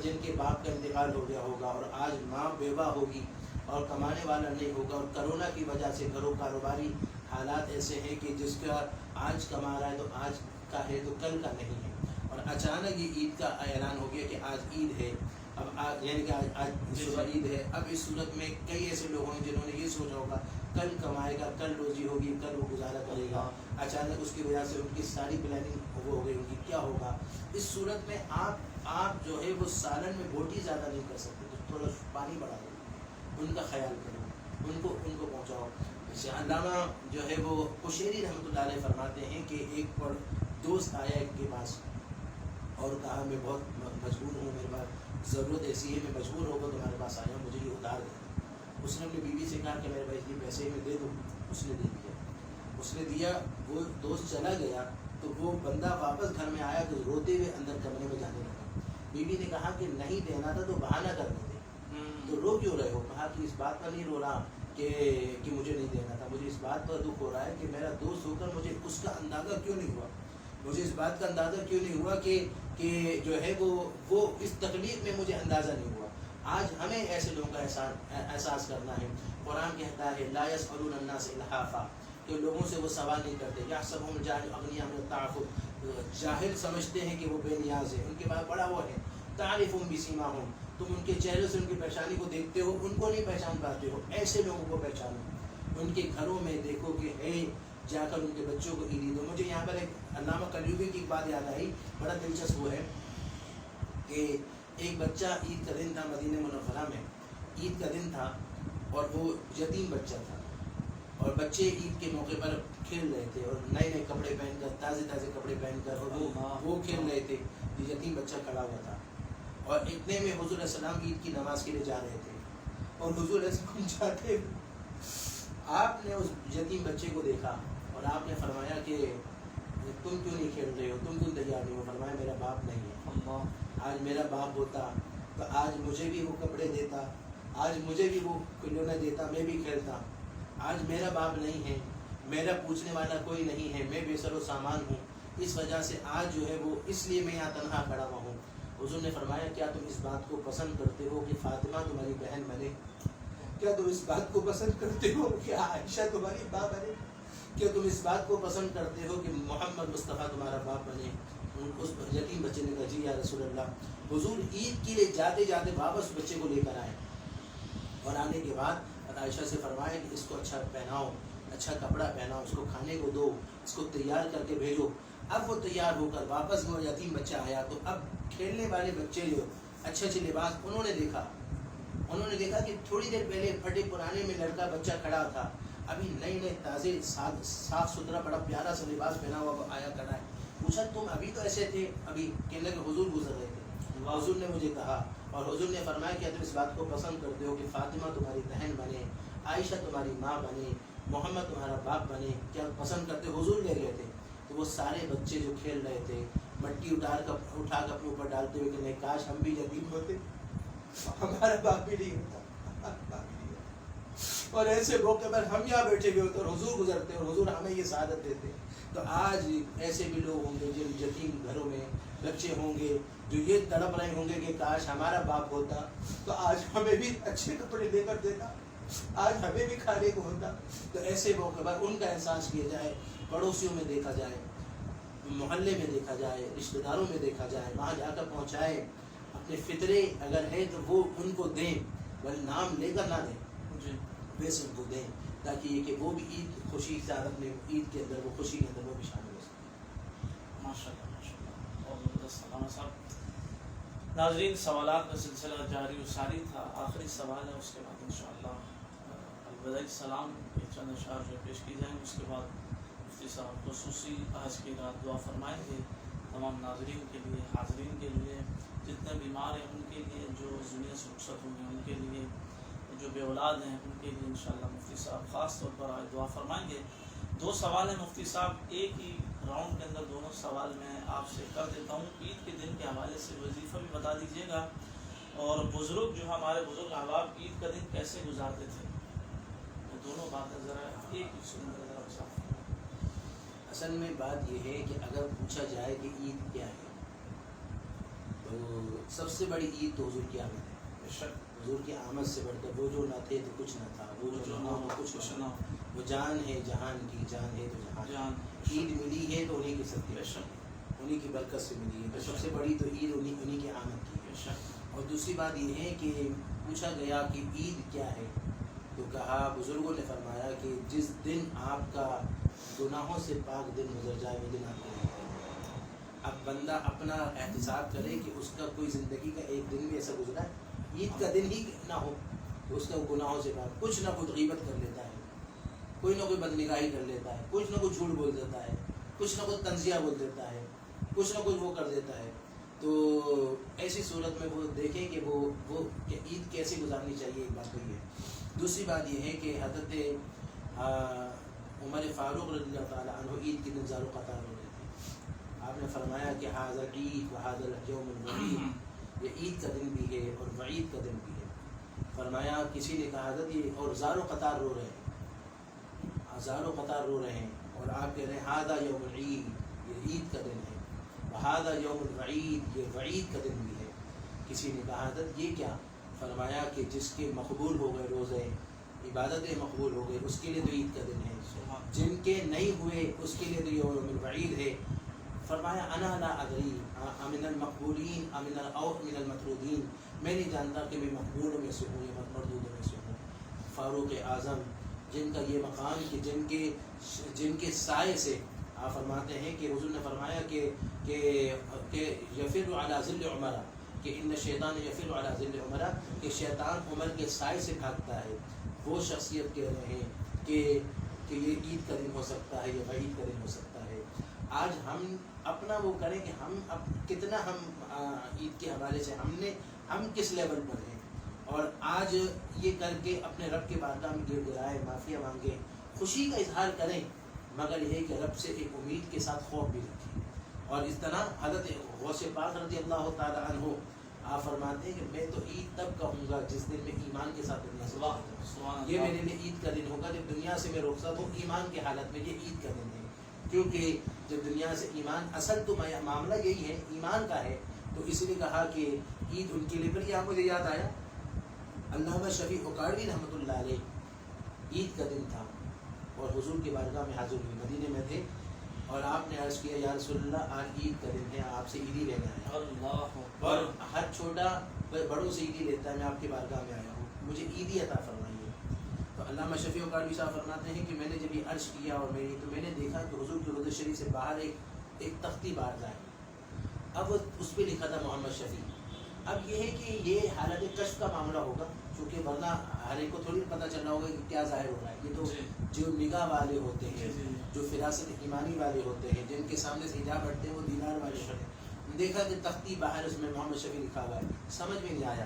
جن کے باپ کا انتقال ہو گیا ہوگا، اور آج ماں بیوہ ہوگی اور کمانے والا نہیں ہوگا، اور کرونا کی وجہ سے گھروں کاروباری حالات ایسے ہیں کہ جس کا آج کما رہا ہے تو آج کا ہے تو کل کا نہیں ہے. اور اچانک یہ عید کا اعلان ہو گیا کہ آج عید ہے، اب یعنی کہ آج صبح عید ہے. اب اس صورت میں کئی ایسے لوگ ہیں جنہوں نے یہ سوچا ہوگا کل کمائے گا، کل روزی ہوگی، کل وہ گزارا کرے گا، اچانک اس کی وجہ سے ان کی ساری پلاننگ وہ ہو گئی، ان کی کیا ہوگا. اس صورت میں آپ جو ہے وہ سالن میں بوٹی زیادہ نہیں کر سکتے، تو تھوڑا پانی بڑھا دو، ان کا خیال کرو، ان کو پہنچاؤ. علامہ جو ہے وہ قشیری رحمۃ اللہ علیہ فرماتے ہیں کہ ایک دوست آیا ان کے پاس اور کہا میں بہت مجبور ہوں، میرے پاس ضرورت ایسی ہے، میں مجبور ہو کر تمہارے پاس آیا ہوں، مجھے یہ ادھار دے. اس نے اپنی بیوی سے کہا کہ میرے بھائی یہ پیسے میں دے دوں. اس نے دے دیا. اس نے دیا، وہ دوست چلا گیا تو وہ بندہ واپس گھر میں آیا تو روتے ہوئے اندر کمرے میں جانے لگا. بیوی نے کہا کہ نہیں دینا تھا تو بہانہ کر دیتے، تو رو کیوں رہے ہو؟ کہا کہ اس بات پر نہیں رو رہا کہ مجھے نہیں دینا تھا، مجھے اس بات پر دکھ ہو رہا ہے کہ میرا دوست ہو کر مجھے اس کا اندازہ کیوں نہیں ہوا، مجھے اس بات کا اندازہ کیوں نہیں ہوا کہ جو ہے وہ اس تکلیف میں مجھے اندازہ نہیں ہوا. آج ہمیں ایسے لوگوں کا احساس کرنا ہے. قرآن کہتا ہے لا يسألون الناس الحافا، کہ لوگوں سے وہ سوال نہیں کرتے. یحسبهم الجاہل اغنیاء من التعفف، جاہل سمجھتے ہیں کہ وہ بے نیاز ہیں، ان کے پاس بڑا وہ ہے. تعرفهم بسیماهم، تم ان کے چہرے سے ان کی پریشانی کو دیکھتے ہو، ان کو نہیں پہچان پاتے ہو. ایسے لوگوں کو پہچانو، ان کے گھروں میں دیکھو کہ ہے، جا کر ان کے بچوں کو عیدی دو. مجھے یہاں پر ایک علامہ قلیوبی کی ایک بات یاد آئی، بڑا دلچسپ وہ ہے کہ ایک بچہ عید کا دن تھا مدینہ منورہ میں، عید کا دن تھا اور وہ یتیم بچہ تھا، اور بچے عید کے موقع پر کھیل رہے تھے اور نئے نئے کپڑے پہن کر، تازے کپڑے پہن کر، اور وہ کھیل رہے تھے. یہ یتیم بچہ کھڑا ہوا تھا اور اتنے میں حضور علیہ السلام عید کی نماز کے لیے جا رہے تھے، اور حضور علیہ السلام جاتے آپ نے اس یتیم بچے کو دیکھا اور آپ نے فرمایا کہ تم کیوں نہیں کھیل رہے ہو، تم کیوں تیار نہیں ہو؟ فرمایا میرا باپ نہیں ہے. آج میرا باپ ہوتا تو آج مجھے بھی وہ کپڑے دیتا، آج مجھے بھی وہ کھلونے دیتا، میں بھی کھیلتا. آج میرا باپ نہیں ہے، میرا پوچھنے والا کوئی نہیں ہے، میں بے سر و سامان ہوں، اس وجہ سے آج جو ہے وہ اس لیے میں یہاں تنہا کھڑا ہوا ہوں. حضور نے فرمایا کیا تم اس بات کو پسند کرتے ہو کہ فاطمہ تمہاری بہن بنے؟ کیا تم اس بات کو پسند کرتے ہو کہ عائشہ تمہاری ماں بنے؟ کیا تم اس بات کو پسند کرتے ہو کہ محمد مصطفیٰ تمہارا باپ بنے؟ اس یتیم بچے نے کہا جی یا رسول اللہ. حضور عید کے لیے جاتے جاتے واپس بچے کو لے کر آئے، اور آنے کے بعد عائشہ سے فرمایا کہ اس کو اچھا پہناؤ، اچھا کپڑا پہناؤ، اس کو کھانے کو دو، اس کو تیار کر کے بھیجو. اب وہ تیار ہو کر واپس وہ یتیم بچہ آیا تو اب کھیلنے والے بچے جو اچھے لباس انہوں نے دیکھا کہ تھوڑی دیر پہلے پھٹے پرانے میں لڑکا بچہ کھڑا تھا، ابھی نئے نئے تازے صاف ستھرا بڑا پیارا سا لباس پہنا ہوا آیا کرا ہے. پوچھا تم ابھی تو ایسے تھے, ابھی کہنے لگے حضور گزر رہے تھے. حضور نے مجھے کہا اور حضور نے فرمایا کہ تم اس بات کو پسند کرتے ہو کہ فاطمہ تمہاری بہن بنے, عائشہ تمہاری ماں بنے, محمد تمہارا باپ بنے, کیا پسند کرتے؟ حضور لے گئے تھے. تو وہ سارے بچے جو کھیل رہے تھے مٹی اٹھا کر اپنے اوپر ڈالتے ہوئے کہ کاش ہم بھی یتیم ہوتے, ہمارا باپ بھی نہیں ہوتا, اور ایسے موقع پر ہم یہاں بیٹھے ہوئے ہوتے اور حضور گزرتے اور حضور ہمیں یہ سعادت دیتے. تو آج ایسے بھی لوگ ہوں گے جن یتیم گھروں میں بچے ہوں گے جو یہ تڑپ رہے ہوں گے کہ کاش ہمارا باپ ہوتا تو آج ہمیں بھی اچھے کپڑے دے کر دیتا, آج ہمیں بھی کھانے کو ہوتا. تو ایسے موقع پر ان کا احساس کیا جائے, پڑوسیوں میں دیکھا جائے, محلے میں دیکھا جائے, رشتہ داروں میں دیکھا جائے, وہاں جا کر پہنچائے. اپنے فطرے اگر ہے تو وہ ان کو دیں, بل نام لے کر نہ دیں, ویسے ان کو دیں, تاکہ یہ کہ وہ بھی عید خوشی سے اپنے عید کے اندر وہ خوشی کے اندر وہ بھی شامل ہو سکے. ماشاء اللہ ماشاء اللہ, بہت زبردست علامہ صاحب. ناظرین, سوالات کا سلسلہ جاری و ساری تھا. آخری سوال ہے, اس کے بعد انشاءاللہ الوداعی سلام کے چند اشعار جو پیش کی جائیں. اس کے بعد مفتی صاحب خصوصی آج کی رات دعا فرمائیں گے تمام ناظرین کے لیے, حاضرین کے لیے, جتنے بیمار ہیں ان کے لیے, جو دنیا سے رخصت ہوئے ہیں ان کے لیے, جو بے اولاد ہیں ان کے لیے انشاءاللہ مفتی صاحب خاص طور پر آج دعا فرمائیں گے. 2 سوال ہیں مفتی صاحب, ایک ہی راؤنڈ کے اندر دونوں سوال میں آپ سے کر دیتا ہوں. عید کے دن کے حوالے سے وظیفہ بھی بتا دیجیے گا, اور بزرگ جو ہمارے بزرگ احباب عید کا دن کیسے گزارتے تھے, دونوں باتیں ذرا ایک ہی سنیں ذرا صاف. اصل میں بات یہ ہے کہ اگر پوچھا جائے کہ عید کیا ہے تو سب سے بڑی عید تو حضور کی آمد ہے. بے شک حضور کی آمد سے بڑھ کر وہ جو نہ تھے تو کچھ نہ تھا, وہ جو نہ ہو کچھ نہ ہو, وہ جان ہے جہان کی, جان ہے تو جہان. عید ملی ہے تو انہیں کی صدقے, انہیں کی برکت سے ملی ہے. تو سب سے بڑی تو عید انہیں کی آمد کی ہے. اور دوسری بات یہ ہے کہ پوچھا گیا کہ عید کیا ہے, تو کہا, بزرگوں نے فرمایا کہ جس دن آپ کا گناہوں سے پاک دن گزر جائے وہ دن آپ کا عید ہے. اب بندہ اپنا احتساب کرے کہ اس کا کوئی زندگی کا ایک دن بھی ایسا گزرا ہے عید کا دن ہی نہ ہو تو اس کا گناہوں سے پاک, کچھ نہ کچھ غیبت کر لیتا ہے, کوئی نہ کوئی بدنگاہی کر لیتا ہے, کچھ نہ کچھ جھوٹ بول دیتا ہے, کچھ نہ کچھ تنزیہ بول دیتا ہے, کچھ نہ کچھ وہ کر دیتا ہے. تو ایسی صورت میں وہ دیکھیں کہ وہ کہ عید کیسے گزارنی چاہیے. ایک بات تو یہ ہے. دوسری بات یہ ہے کہ حضرت عمر فاروق رضی اللہ تعالیٰ عنہ عید کے دن زار و قطار ہو رہے تھے. آپ نے فرمایا کہ حاضر عید و حاضر یوم الوعید, یہ عید کا دن بھی ہے اور وعید کا دن بھی ہے. فرمایا کسی نے کہا حضرت یہ اور زار و قطار رو رہے ہیں, زار و قطار رو رہے ہیں, اور آپ کہہ رہے ہیں ہاذا یوم العید, یہ عید کا دن ہے, وہذا یوم الوعید, یہ وعید کا دن بھی ہے. کسی نے کہا حضرت یہ کیا؟ فرمایا کہ جس کے مقبول ہو گئے روزے, عبادتیں مقبول ہو گئے, اس کے لیے تو عید کا دن ہے. جن کے نہیں ہوئے اس کے لیے تو یوم الوعید ہے. فرمایا انا لا ادری امن المقبولین امن او من المطرودین, میں نہیں جانتا کہ میں مقبولوں میں سے ہوں یا مردودوں میں سے ہوں. فاروق اعظم جن کا یہ مقام کہ جن کے سائے سے آپ فرماتے ہیں کہ حضور نے فرمایا کہ یفر علی ظل عمر, کہ ان الشیطان یفر علی ظل عمر, کہ شیطان عمر کے سائے سے بھاگتا ہے. وہ شخصیت کہہ رہے ہیں کہ یہ عید کا دن ہو سکتا ہے, یہ وعید کا دن ہو سکتا ہے. آج ہم اپنا وہ کریں کہ ہم کتنا عید کے حوالے سے ہم کس لیول پر ہیں, اور آج یہ کر کے اپنے رب کے بارگاہ میں گر گرائے, معافیا مانگیں, خوشی کا اظہار کریں, مگر یہ کہ رب سے ایک امید کے ساتھ خوف بھی رکھیں. اور اس طرح حضرت غوث پاک رضی اللہ تعالیٰ عنہ آپ فرماتے ہیں کہ میں تو عید تب کہوں گا جس دن میں ایمان کے ساتھ دنیا سے رخصت ہوں. یہ میرے لیے عید کا دن ہوگا جب دنیا سے میں رخصت ہوں ایمان کے حالت میں, یہ عید کا دن ہے. کیونکہ جب دنیا سے ایمان, اصل تو معاملہ یہی ہے ایمان کا ہے, تو اس لیے کہا کہ عید ان کے لیے. پھر یہاں مجھے یاد آیا علامہ شفیع اکاڑوی رحمۃ اللہ علیہ, عید کا دن تھا اور حضور کی بارگاہ میں حاضر ہوئے, مدینے میں تھے, اور آپ نے عرض کیا یا رسول اللہ آج عید کا دن ہے, آپ سے عیدی لینے آیا, اور ہر چھوٹا بڑوں سے عیدی لیتا ہے, میں آپ کی بارگاہ میں آیا ہوں, مجھے عیدی عطا فرمائیے. تو علامہ شفیع اکاڑوی صاحب فرماتے ہیں کہ میں نے جب یہ عرض کیا اور میں نے دیکھا کہ حضور کی روضہ شریف سے باہر ایک تختی باہر جائے, اب اس پہ لکھا تھا محمد شفیع. اب یہ ہے کہ یہ حالت کشف کا معاملہ ہوگا, چونکہ ورنہ ہر ایک کو تھوڑی پتہ چل رہا ہوگا کہ کیا ظاہر ہو رہا ہے. یہ تو جی. جو نگاہ والے ہوتے ہیں, جی. جو فراست ایمانی والے ہوتے ہیں, جن کے سامنے سے حجاب ہٹتے ہیں, وہ دیدار والے ہوتے ہیں. دیکھا کہ تختی باہر اس میں محمد شفیع لکھا ہوا ہے, سمجھ میں نہیں آیا.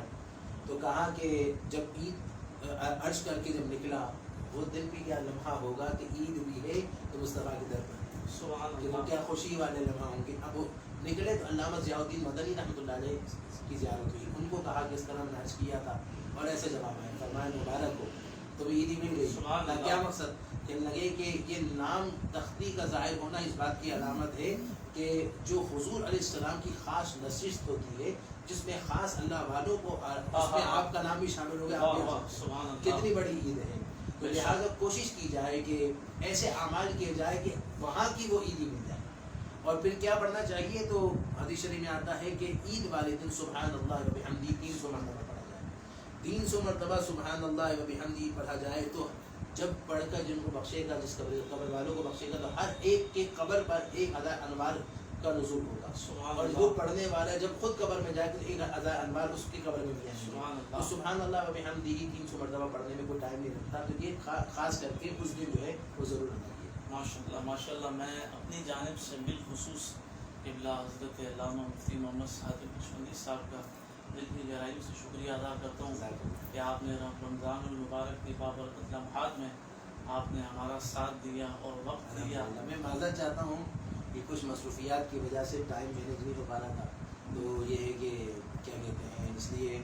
تو کہا کہ جب عید عرض کر کے جب نکلا, وہ دن بھی کیا لمحہ ہوگا کہ عید بھی ہے تو مصطفیٰ کے در پر. سبحان کہ اللہ. وہ کیا خوشی والے لمحہ ہوں گے. اب وہ نکلے تو علامہ ضیاء الدین مدنی رحمۃ اللہ علیہ کی زیارت ہوئی. ان کو کہا کہ اس طرح میں نے عرض کیا تھا اور ایسے جواب آئے. فرمایا مبارک ہو, تو عیدی مل گئی. سبحان اللہ. کیا مقصد کہ لگے کہ یہ نام تختی کا ظاہر ہونا اس بات کی علامت ہے کہ جو حضور علیہ السلام کی خاص نشست ہوتی ہے, جس میں خاص اللہ والوں کو, اس میں آپ کا نام بھی شامل ہو گیا. سبحان اللہ. کتنی بڑی عید ہے. تو لہٰذا کوشش کی جائے کہ ایسے اعمال کیے جائے کہ وہاں کی وہ عیدی مل جائے. اور پھر کیا پڑھنا چاہیے, تو حدیث شریف میں آتا ہے کہ عید والے دن سبحان اللہ و بحمدہ 300 مرتبہ پڑھا جائے. 300 مرتبہ سبحان اللہ و بحمدہ پڑھا جائے تو جب پڑھ کر جن کو بخشے گا, جس قبر والوں کو بخشے گا, تو ہر ایک کے قبر پر 1000 انوار کا نزول ہوگا. اور وہ پڑھنے والا جب خود قبر میں جائے تو 1000 انوار اس کی قبر میں ملیں گے. تو سبحان اللہ و بحمدہ 300 مرتبہ پڑھنے میں کوئی ٹائم نہیں لگتا. تو یہ خاص کر کے اس دن جو ہے وہ ضرور ہونا چاہیے. ماشاء اللہ. میں اپنی جانب سے بالخصوص قبلہ حضرت علامہ مفتی محمد صادق نقشبندی صاحب کا دل کی گہرائی سے شکریہ ادا کرتا ہوں کہ آپ نے رمضان المبارک کی بابرکت لمحات میں آپ نے ہمارا ساتھ دیا اور وقت دیا. میں معذرت چاہتا ہوں کہ کچھ مصروفیات کی وجہ سے ٹائم مینیج نہیں ہو پا رہا تھا. تو یہ ہے کہ کیا کہتے ہیں, اس لیے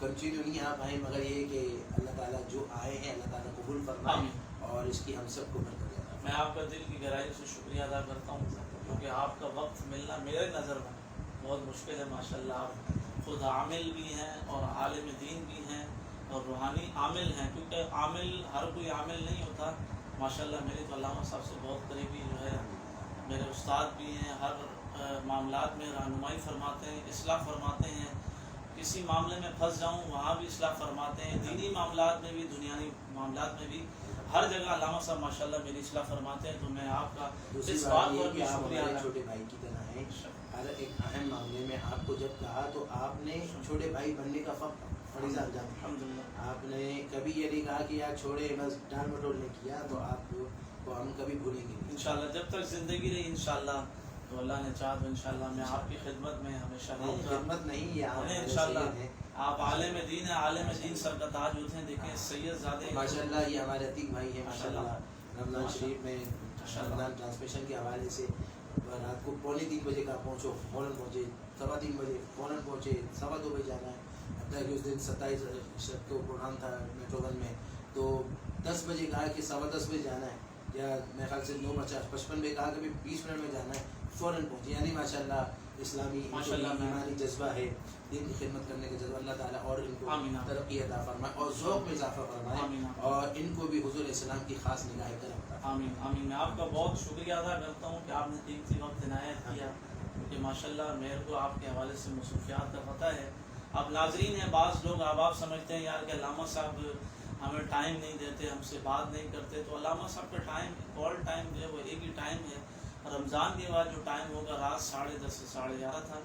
کنٹینیو نہیں آ پائے, مگر یہ ہے کہ اللہ تعالیٰ جو آئے ہیں اللہ تعالیٰ قبول فرمائے اور اس کی ہم سب کو برکت عطا فرمائے. میں آپ کا دل کی گہرائی سے شکریہ ادا کرتا ہوں کیونکہ آپ کا وقت ملنا میرے نظر میں بہت مشکل ہے. ماشاءاللہ آپ خود عامل بھی ہیں اور عالم دین بھی ہیں اور روحانی عامل ہیں, کیونکہ عامل ہر کوئی عامل نہیں ہوتا. ماشاءاللہ میرے تو علامہ صاحب سے بہت قریبی جو ہے, میرے استاد بھی ہیں, ہر معاملات میں رہنمائی فرماتے ہیں, اصلاح فرماتے ہیں. کسی معاملے میں پھنس جاؤں وہاں بھی اصلاح فرماتے ہیں, دینی معاملات میں بھی دنیاوی معاملات میں بھی, ہر جگہ علامہ صاحب ماشاءاللہ میری اصلاح فرماتے ہیں. تو میں آپ کا اس بات پر بھی شکریہ ادا. چھوٹے بھائی کی طرح ہیں. ہر ایک اہم معاملے میں آپ کو جب کہا تو آپ نے چھوٹے بھائی بننے کا فریضہ انجام دیا. الحمدللہ. آپ نے کبھی یہ نہیں کہا کہ یار چھوڑے بس ڈال مٹول نے کیا, تو آپ کو ہم کبھی بھولیں گے نہیں. انشاءاللہ جب تک زندگی رہی انشاءاللہ تو اللہ نے چاہا تو انشاءاللہ میں آپ کی خدمت میں ہمیشہ رہوں گا. خدمت نہیں, یہ آپ انشاءاللہ آپ عالم دین ہیں, عالم دین سر کا تاج ہوتے ہیں. دیکھیں سید زادے ماشاءاللہ, یہ ہمارے عتیق بھائی ہیں ماشاءاللہ. رمضان شریف میں رمضان ٹرانسمیشن کے حوالے سے رات کو 2:45 بجے کا پہنچو, فوراً پہنچے. 3:15 بجے فوراً پہنچے. 2:15 بجے جانا ہے. اب تک اس دن 27 کو پروگرام تھا میٹرو ون میں, تو 10 بجے کہا کہ 10:15 بجے جانا ہے, یا میرے خیال سے 9:55 میں کہا کہ 20 منٹ میں جانا ہے, فوراً پہنچے. یعنی ماشاءاللہ اسلامی ایمانی جذبہ ہے, دین کی خدمت کرنے کا جذبہ. اللہ تعالیٰ اور ان کو ترقی عطا فرمائے اور ذوق میں اضافہ فرمائے, اور ان کو بھی حضور علیہ السلام کی خاص نگاہ کرم عطا فرمائے. آمین آمین. میں آپ کا بہت شکریہ ادا کرتا ہوں کہ آپ نے قیمتی وقت عنایت کیا, کیونکہ ماشاءاللہ میرے کو آپ کے حوالے سے مصروفیات کا پتہ ہے. اب ناظرین ہیں, بعض لوگ آپ سمجھتے ہیں یار کہ علامہ صاحب ہمیں ٹائم نہیں دیتے, ہم سے بات نہیں کرتے. تو علامہ صاحب کا ٹائم, کال ٹائم جو ہے وہ ایک ہی ٹائم ہے. رمضان کے بعد جو ٹائم ہوگا رات 10:30 سے 11:30 تھا,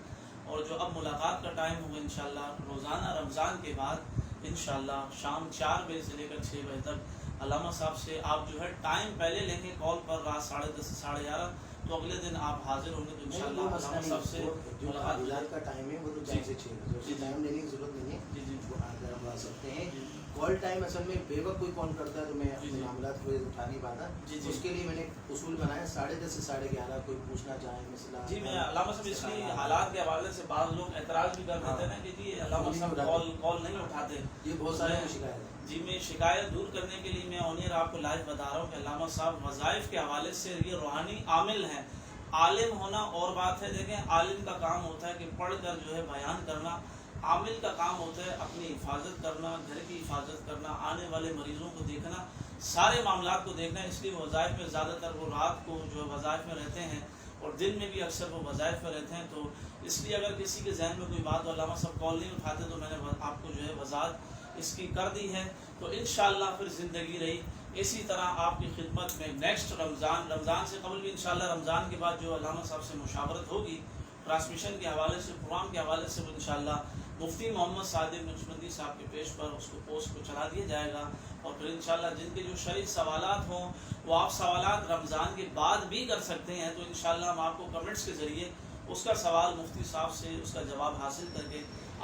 اور جو اب ملاقات کا ٹائم ہوگا انشاءاللہ روزانہ رمضان کے بعد انشاءاللہ شام 4 بجے سے لے کر 6 بجے تک علامہ صاحب سے آپ جو ہے ٹائم پہلے لیں گے کال پر رات 10:30 سے 11:30, تو اگلے دن آپ حاضر ہوں گے. تو انشاءاللہ علامہ صاحب سے ملاقات کا ٹائم ہے وہ تو 4 سے 6 بجے, ٹائم لینے کی ضرورت نہیں ہے. جی جی وہ آ کر ہم آ سکتے ہیں. کال ٹائم اصل میں بے وقت کوئی کال کرتا ہے تو میں اپنے معاملات کو اٹھا نہیں پاتا. اس کے لیے میں نے اصول بنایا 10:30 سے 11:30. کوئی پوچھنا چاہے مسئلہ, جی میں علامہ صاحب اس لیے حالات کے حوالے سے بعض لوگ اعتراض بھی کر دیتے ہیں نا کہ جی علامہ صاحب کال نہیں اٹھاتے. یہ بہت سارے کو شکایت ہے. جی میں شکایت دور کرنے کے لیے میں اونیر آپ کو لائیو بتا رہا ہوں کہ علامہ صاحب وظائف کے حوالے سے یہ روحانی عامل ہیں. عالم ہونا اور بات ہے. دیکھیں عالم کا کام ہوتا ہے کہ پڑھ کر جو ہے بیان کرنا, عامل کا کام ہوتا ہے اپنی حفاظت کرنا, گھر کی حفاظت کرنا, آنے والے مریضوں کو دیکھنا, سارے معاملات کو دیکھنا. اس لیے وظائف میں زیادہ تر وہ رات کو جو ہے وظائف میں رہتے ہیں اور دن میں بھی اکثر وہ وظائف میں رہتے ہیں. تو اس لیے اگر کسی کے ذہن میں کوئی بات ہو علامہ صاحب کال نہیں اٹھاتے تو میں نے آپ کو جو ہے وضاحت اس کی کر دی ہے. تو انشاءاللہ پھر زندگی رہی اسی طرح آپ کی خدمت میں نیکسٹ رمضان سے قبل بھی انشاءاللہ رمضان کے بعد جو علامہ صاحب سے مشاورت ہوگی ٹرانسمیشن کے حوالے سے, پروگرام کے حوالے سے, وہ انشاءاللہ مفتی محمد صادق نقشبندی صاحب کے پیش پر اس کو پوسٹ کو چلا دیا جائے گا، اور پھر انشاءاللہ جن کے جو شرعی سوالات ہوں وہ آپ سوالات رمضان کے بعد بھی کر سکتے ہیں، تو انشاءاللہ ہم آپ کو کمنٹس کے ذریعے اس کا سوال مفتی صاحب سے اس کا جواب حاصل کر کے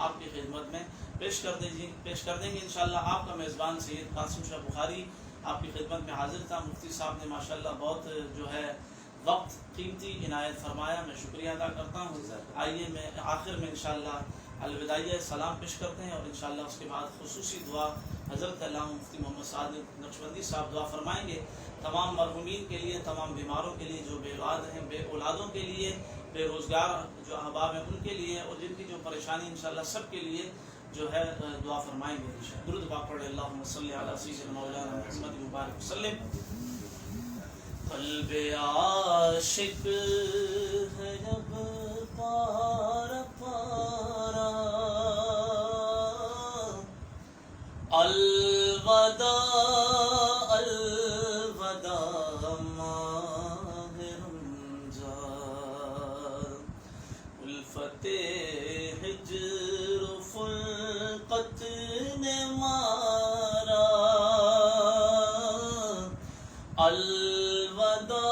آپ کی خدمت میں پیش کر دیں گے انشاءاللہ۔ آپ کا میزبان سید قاسم شاہ بخاری آپ کی خدمت میں حاضر تھا۔ مفتی صاحب نے ماشاءاللہ بہت جو ہے وقت قیمتی عنایت فرمایا، میں شکریہ ادا کرتا ہوں۔ آئیے میں آخر میں انشاءاللہ الوداعیہ سلام پیش کرتے ہیں، اور انشاءاللہ اس کے بعد خصوصی دعا حضرت علامہ مفتی محمد صادق نقشبندی صاحب دعا فرمائیں گے تمام مرحومین کے لیے، تمام بیماروں کے لیے، جو بے اولاد ہیں، بے اولادوں کے لیے، بے روزگار جو احباب ہیں ان کے لیے، اور جن کی جو پریشانی انشاءاللہ سب کے لیے جو ہے دعا فرمائیں گے انشاءاللہ۔ درود پاک پڑھیں، اللہم صلی علی سیدنا مولانا محمد مبارک وسلم۔ قلب عاشق ہے جب پارا پارا، الوداع الوداع ماہ رمضان، الفت ہجر و فرقت نے مارا، الوداع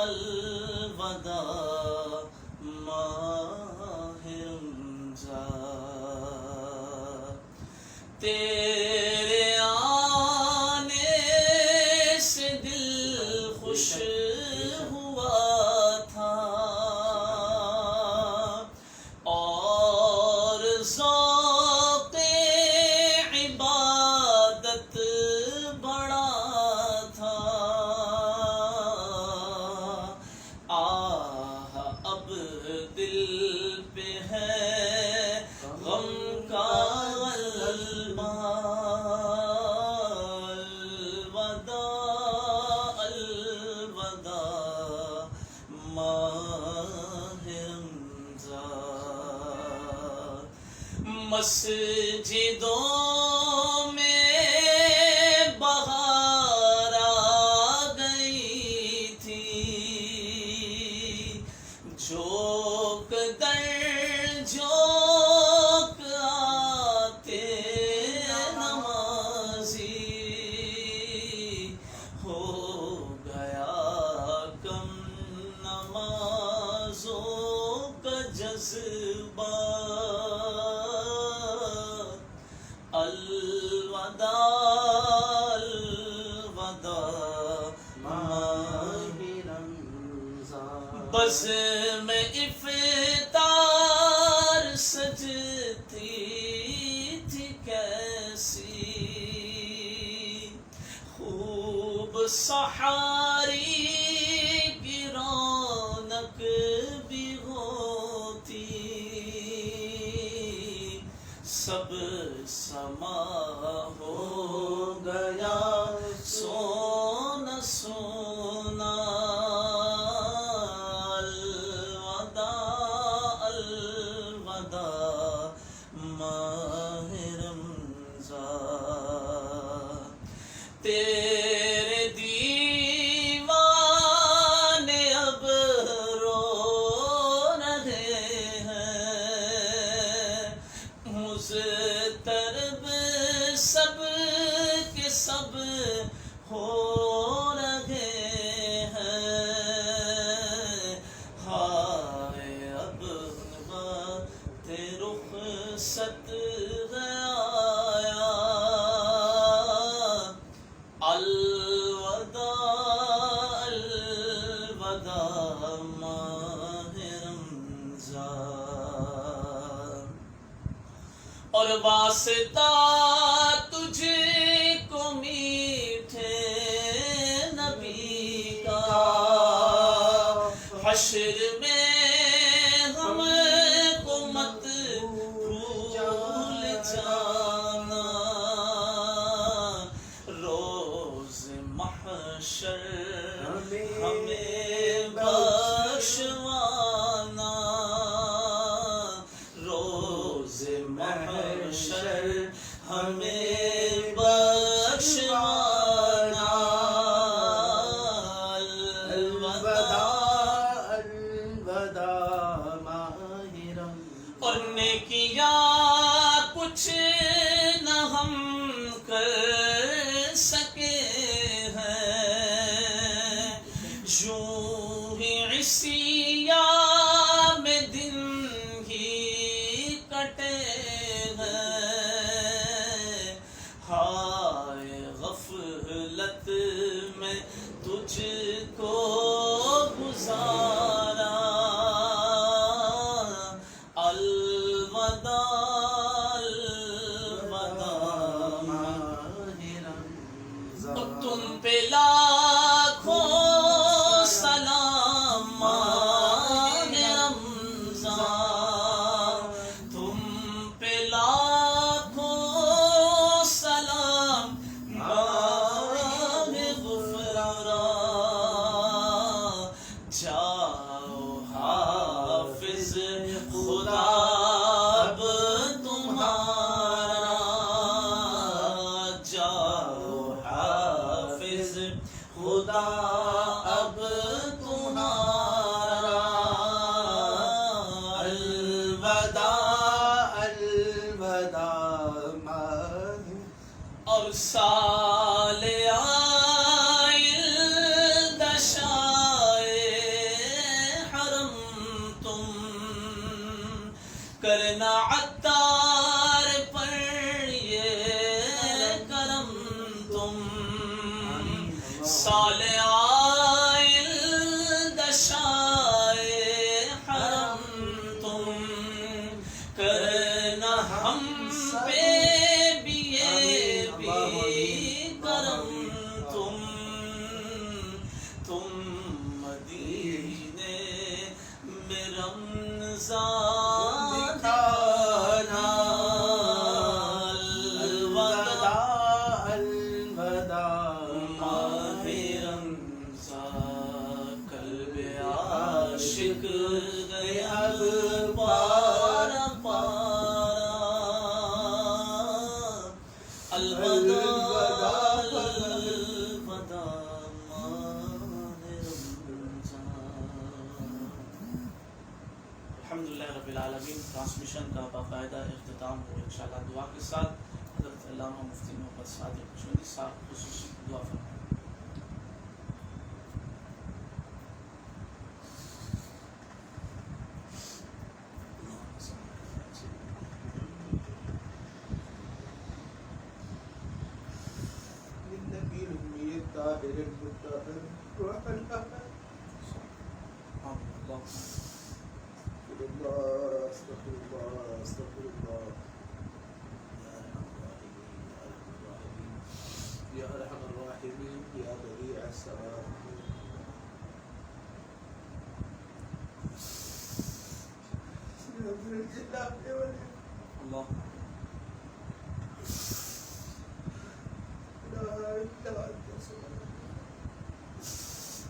الوداع ماہ رمضان، تیرے آنے سے دل خوش ہوا تھا، اور ذوق عبادت بڑا تھا، آہ اب دل پہ ہے غم کا مسجدوں میں بہار آ گئی تھی، جھوک در جھوک آتے نمازی، ہو گیا کم نمازوں کا جذبہ، الوداع الوداع ماہ رمضان، بزم افطار سجتی تھی کیسی، خوب سحاری کی رونق بھی ہوتی، سب سما ہو گیا سونا سونا، الوداع الوداع ماہ رمضان، تیرے دیوانے اب رو رہے ہیں، مضطرب سب کے سب ہو رہے ہیں، ہائے اب وقت رخصت آیا، الوداع الوداع ماہ رمضان، اور واسطہ تجھ کو میٹھے نبی کا، حشر میں ہم کو مت بھول جانا، روز محشر ہمیں بخشوانا، روز محشر ہمیں بخشوانا، الوداع الوداع ماہ رمضان، اور نیکیاں الوداع الوداع اور سال آئل دشائے حرم تم کرنا عطار پر یہ کرم تم سال آئل دشائے حرم تم کرنا ہم پہ بھی یہ بھی کرم تم مدینے میں رمضان دکھانا الوداع الوداع ماہ رمضان قلب عاشق گئے اب پارا الوداع الوداع ماہ رمضان. الحمدللہ رب العالمین. ٹرانسمیشن کا باقاعدہ اختتام ہو انشاءاللہ دعا کے ساتھ. حضرت علامہ مفتی محمد صادق کشمیری صاحب خصوصی دعا فرمائیں. للنبي الأمي الطاهر المطهر وعلى الله استغفر الله استغفر الله يا أرحم الراحمين يا بديع السلام اللہ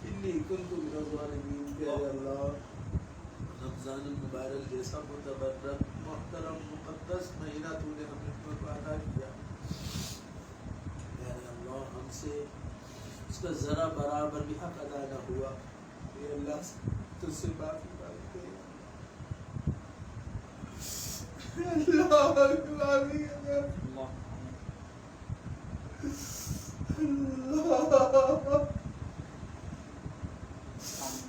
إني كنت من الظالمين يا الله رمضان المبارک جیسا متبرک محترم مقدس مہینہ تو نے ہمیں پر وعدہ کیا یا اللہ ہم سے اس کا ذرا برابر بھی حق ادا نہ ہوا یا اللہ تجھ سے معافی مانگتے ہیں اللہ معافی اللہ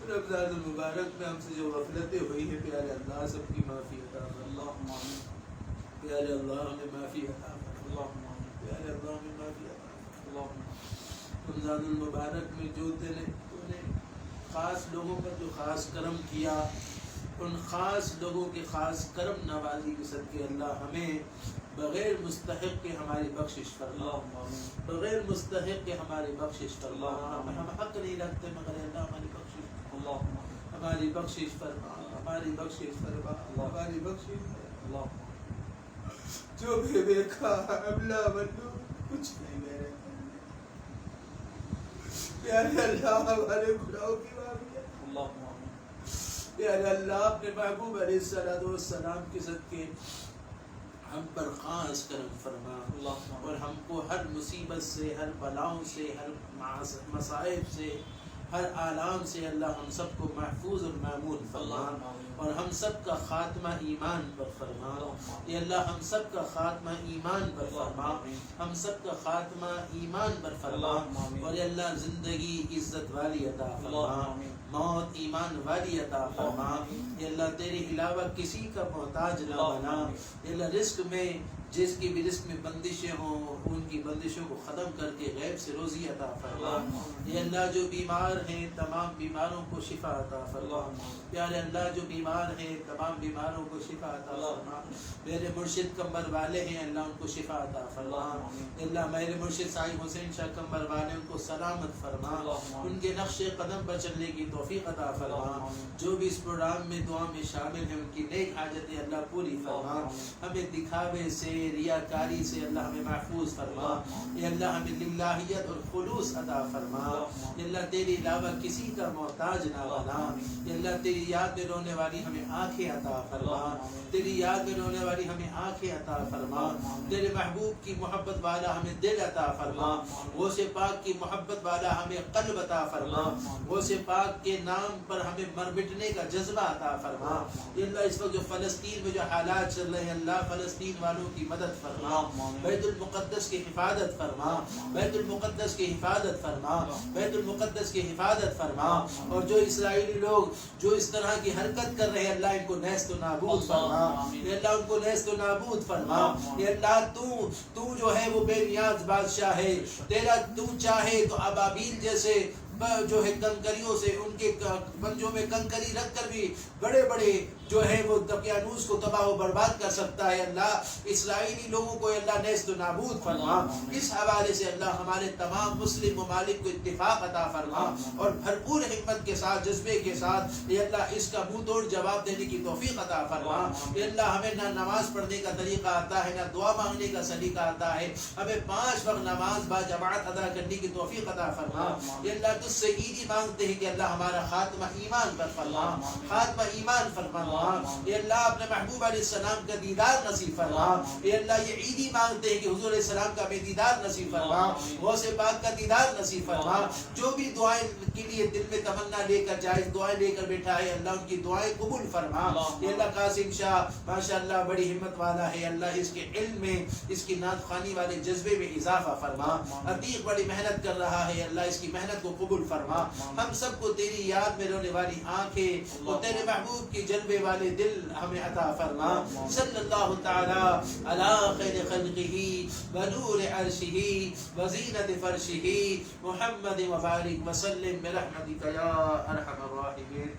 رمضان المبارک میں ہم سے جو غفلتیں ہوئی ہیں پیارے اللہ سب کی معافی عطا فرما. پیارے اللہ ہمیں معافی عطا فرما. پیارے اللہ ہمیں معافی عطا فرما. رمضان المبارک میں جو تو نے خاص لوگوں پر جو خاص کرم کیا ان خاص لوگوں کے خاص کرم نوازی کے صدقے اللہ ہمیں بغیر مستحق کے ہماری بخشش فرما. بغیر مستحق کے ہماری بخشش فرما. ہم حق نہیں رکھتے مگر اللہ ہماری بخشش ہماری بخشش فرما. ہماری بخشش فرما. ہماری بخشش فرما. جو بھی دیکھا ابلا بندو کچھ نہیں میرے پیارے اللہ ہمارے گناہوں کی معافی. پیارے اللہ اپنے محبوب علیہ السلام کے صدقے ہم پر خاص کرم فرما اور ہم کو ہر مصیبت سے ہر بلاؤں سے ہر مصائب سے ہر آلام سے اللہ ہم سب کو محفوظ اور مامون فرما اور ہم سب کا خاتمہ ایمان پر فرما. یا اللہ ہم سب کا خاتمہ ایمان پر فرما. ہم سب کا خاتمہ ایمان پر فرما اور یا اللہ زندگی عزت والی عطا فرما. موت ایمان والی عطا فرما. یا اللہ تیرے علاوہ کسی کا محتاج نہ بنا. یا اللہ رزق میں جس کی بھی رزق میں بندشیں ہوں ان کی بندشوں کو ختم کر کے غیب سے روزی عطا فرما. یا اللہ جو بیمار ہیں تمام بیماروں کو شفا عطا فرما. پیارے اللہ جو بیمار ہیں تمام بیماروں کو شفا عطا فرما. میرے مرشد کمبر والے ہیں اللہ ان کو شفا عطا فرما. اللہ میرے مرشد سائی حسین شاہ کمبر والے ان کو سلامت فرما. ان کے نقش قدم پر چلنے کی توفیق عطا فرما. جو بھی اس پروگرام میں دعا میں شامل ہیں ان کی نیک حاجتیں اللہ پوری فرما. ہمیں دکھاوے سے ریاکاری سے اللہ ہمیں محفوظ فرما، اے اللہ ہمیں للہیت اور خلوص عطا فرما، اے اللہ تیرے علاوہ کسی کا محتاج نہ بنا، اے اللہ تیری یاد میں رونے والی ہمیں آنکھیں عطا فرما، تیری یاد میں رونے والی ہمیں آنکھیں عطا فرما، تیرے محبوب کی محبت والا ہمیں دل عطا فرما، غوث پاک کی محبت والا ہمیں قلب عطا فرما، غوث پاک کے نام پر ہمیں مر مٹنے کا جذبہ عطا فرما، اے اللہ اس وقت جو فلسطین میں جو حالات چل رہے ہیں اللہ فلسطین والوں کی مدد فرما، بیت المقدس کی حفاظت فرما، بیت المقدس کی حفاظت فرما، بیت المقدس کی حفاظت فرما، اور جو اسرائیلی لوگ جو اس طرح کی حرکت کر رہے ہیں اللہ ان کو نیست و نابود فرما، اے اللہ ان کو نیست و نابود فرما، اے اللہ تو جو ہے وہ بے نیاز بادشاہ ہے، تیرا تو چاہے تو ابابیل جیسے جو ہے کنکریوں سے ان کے پنجوں میں کنکری رکھ کر بھی بڑے بڑے جو ہے وہ دقیانوس کو تباہ و برباد کر سکتا ہے، اللہ اسرائیلی لوگوں کو اللہ نیست و نابود فرما، اس حوالے سے اللہ ہمارے تمام مسلم ممالک کو اتفاق عطا فرما اور بھرپور حکمت کے ساتھ جذبے کے ساتھ اے اللہ اس کا منہ توڑ جواب دینے کی توفیق عطا فرما، اے اللہ ہمیں نہ نماز پڑھنے کا طریقہ آتا ہے نہ دعا مانگنے کا سلیقہ آتا ہے، ہمیں 5 وقت نماز با جماعت ادا کرنے کی توفیق عطا فرما، اے اللہ تجھ سے عیدی مانگتے ہیں کہ اللہ ہمارا خاتمہ ایمان پر فرما، خاتمہ ایمان پر فرما، اے اللہ اپنے محبوب علیہ السلام کا دیدار نصیب فرما، اے اللہ یہ عیدی مانگتے ہیں کہ حضور علیہ السلام کا بھی دیدار نصیب فرما، غوث پاک کا دیدار نصیب فرما، جو بھی دعائیں کے لیے دل میں تمنا لے کر جائز دعائیں لے کر بیٹھا ہے اللہ ان کی دعائیں قبول فرما، اے اللہ قاسم شاہ ماشاءاللہ بڑی ہمت والا ہے اللہ اس کے علم میں اس کی نعت خوانی والے جذبے میں اضافہ فرما، عتیق بڑی محنت کر رہا ہے اللہ اس کی محنت کو قبول فرما، ہم سب کو تیری یاد میں رونے والی آنکھیں اور تیرے محبوب کی جلوے والے دل ہمیں عطا فرما، صلی اللہ تعالی علی خیر خلقہ ونور عرشہ وزینت فرشہ محمد وبارک وسلم برحمتک یا ارحم الراحمین۔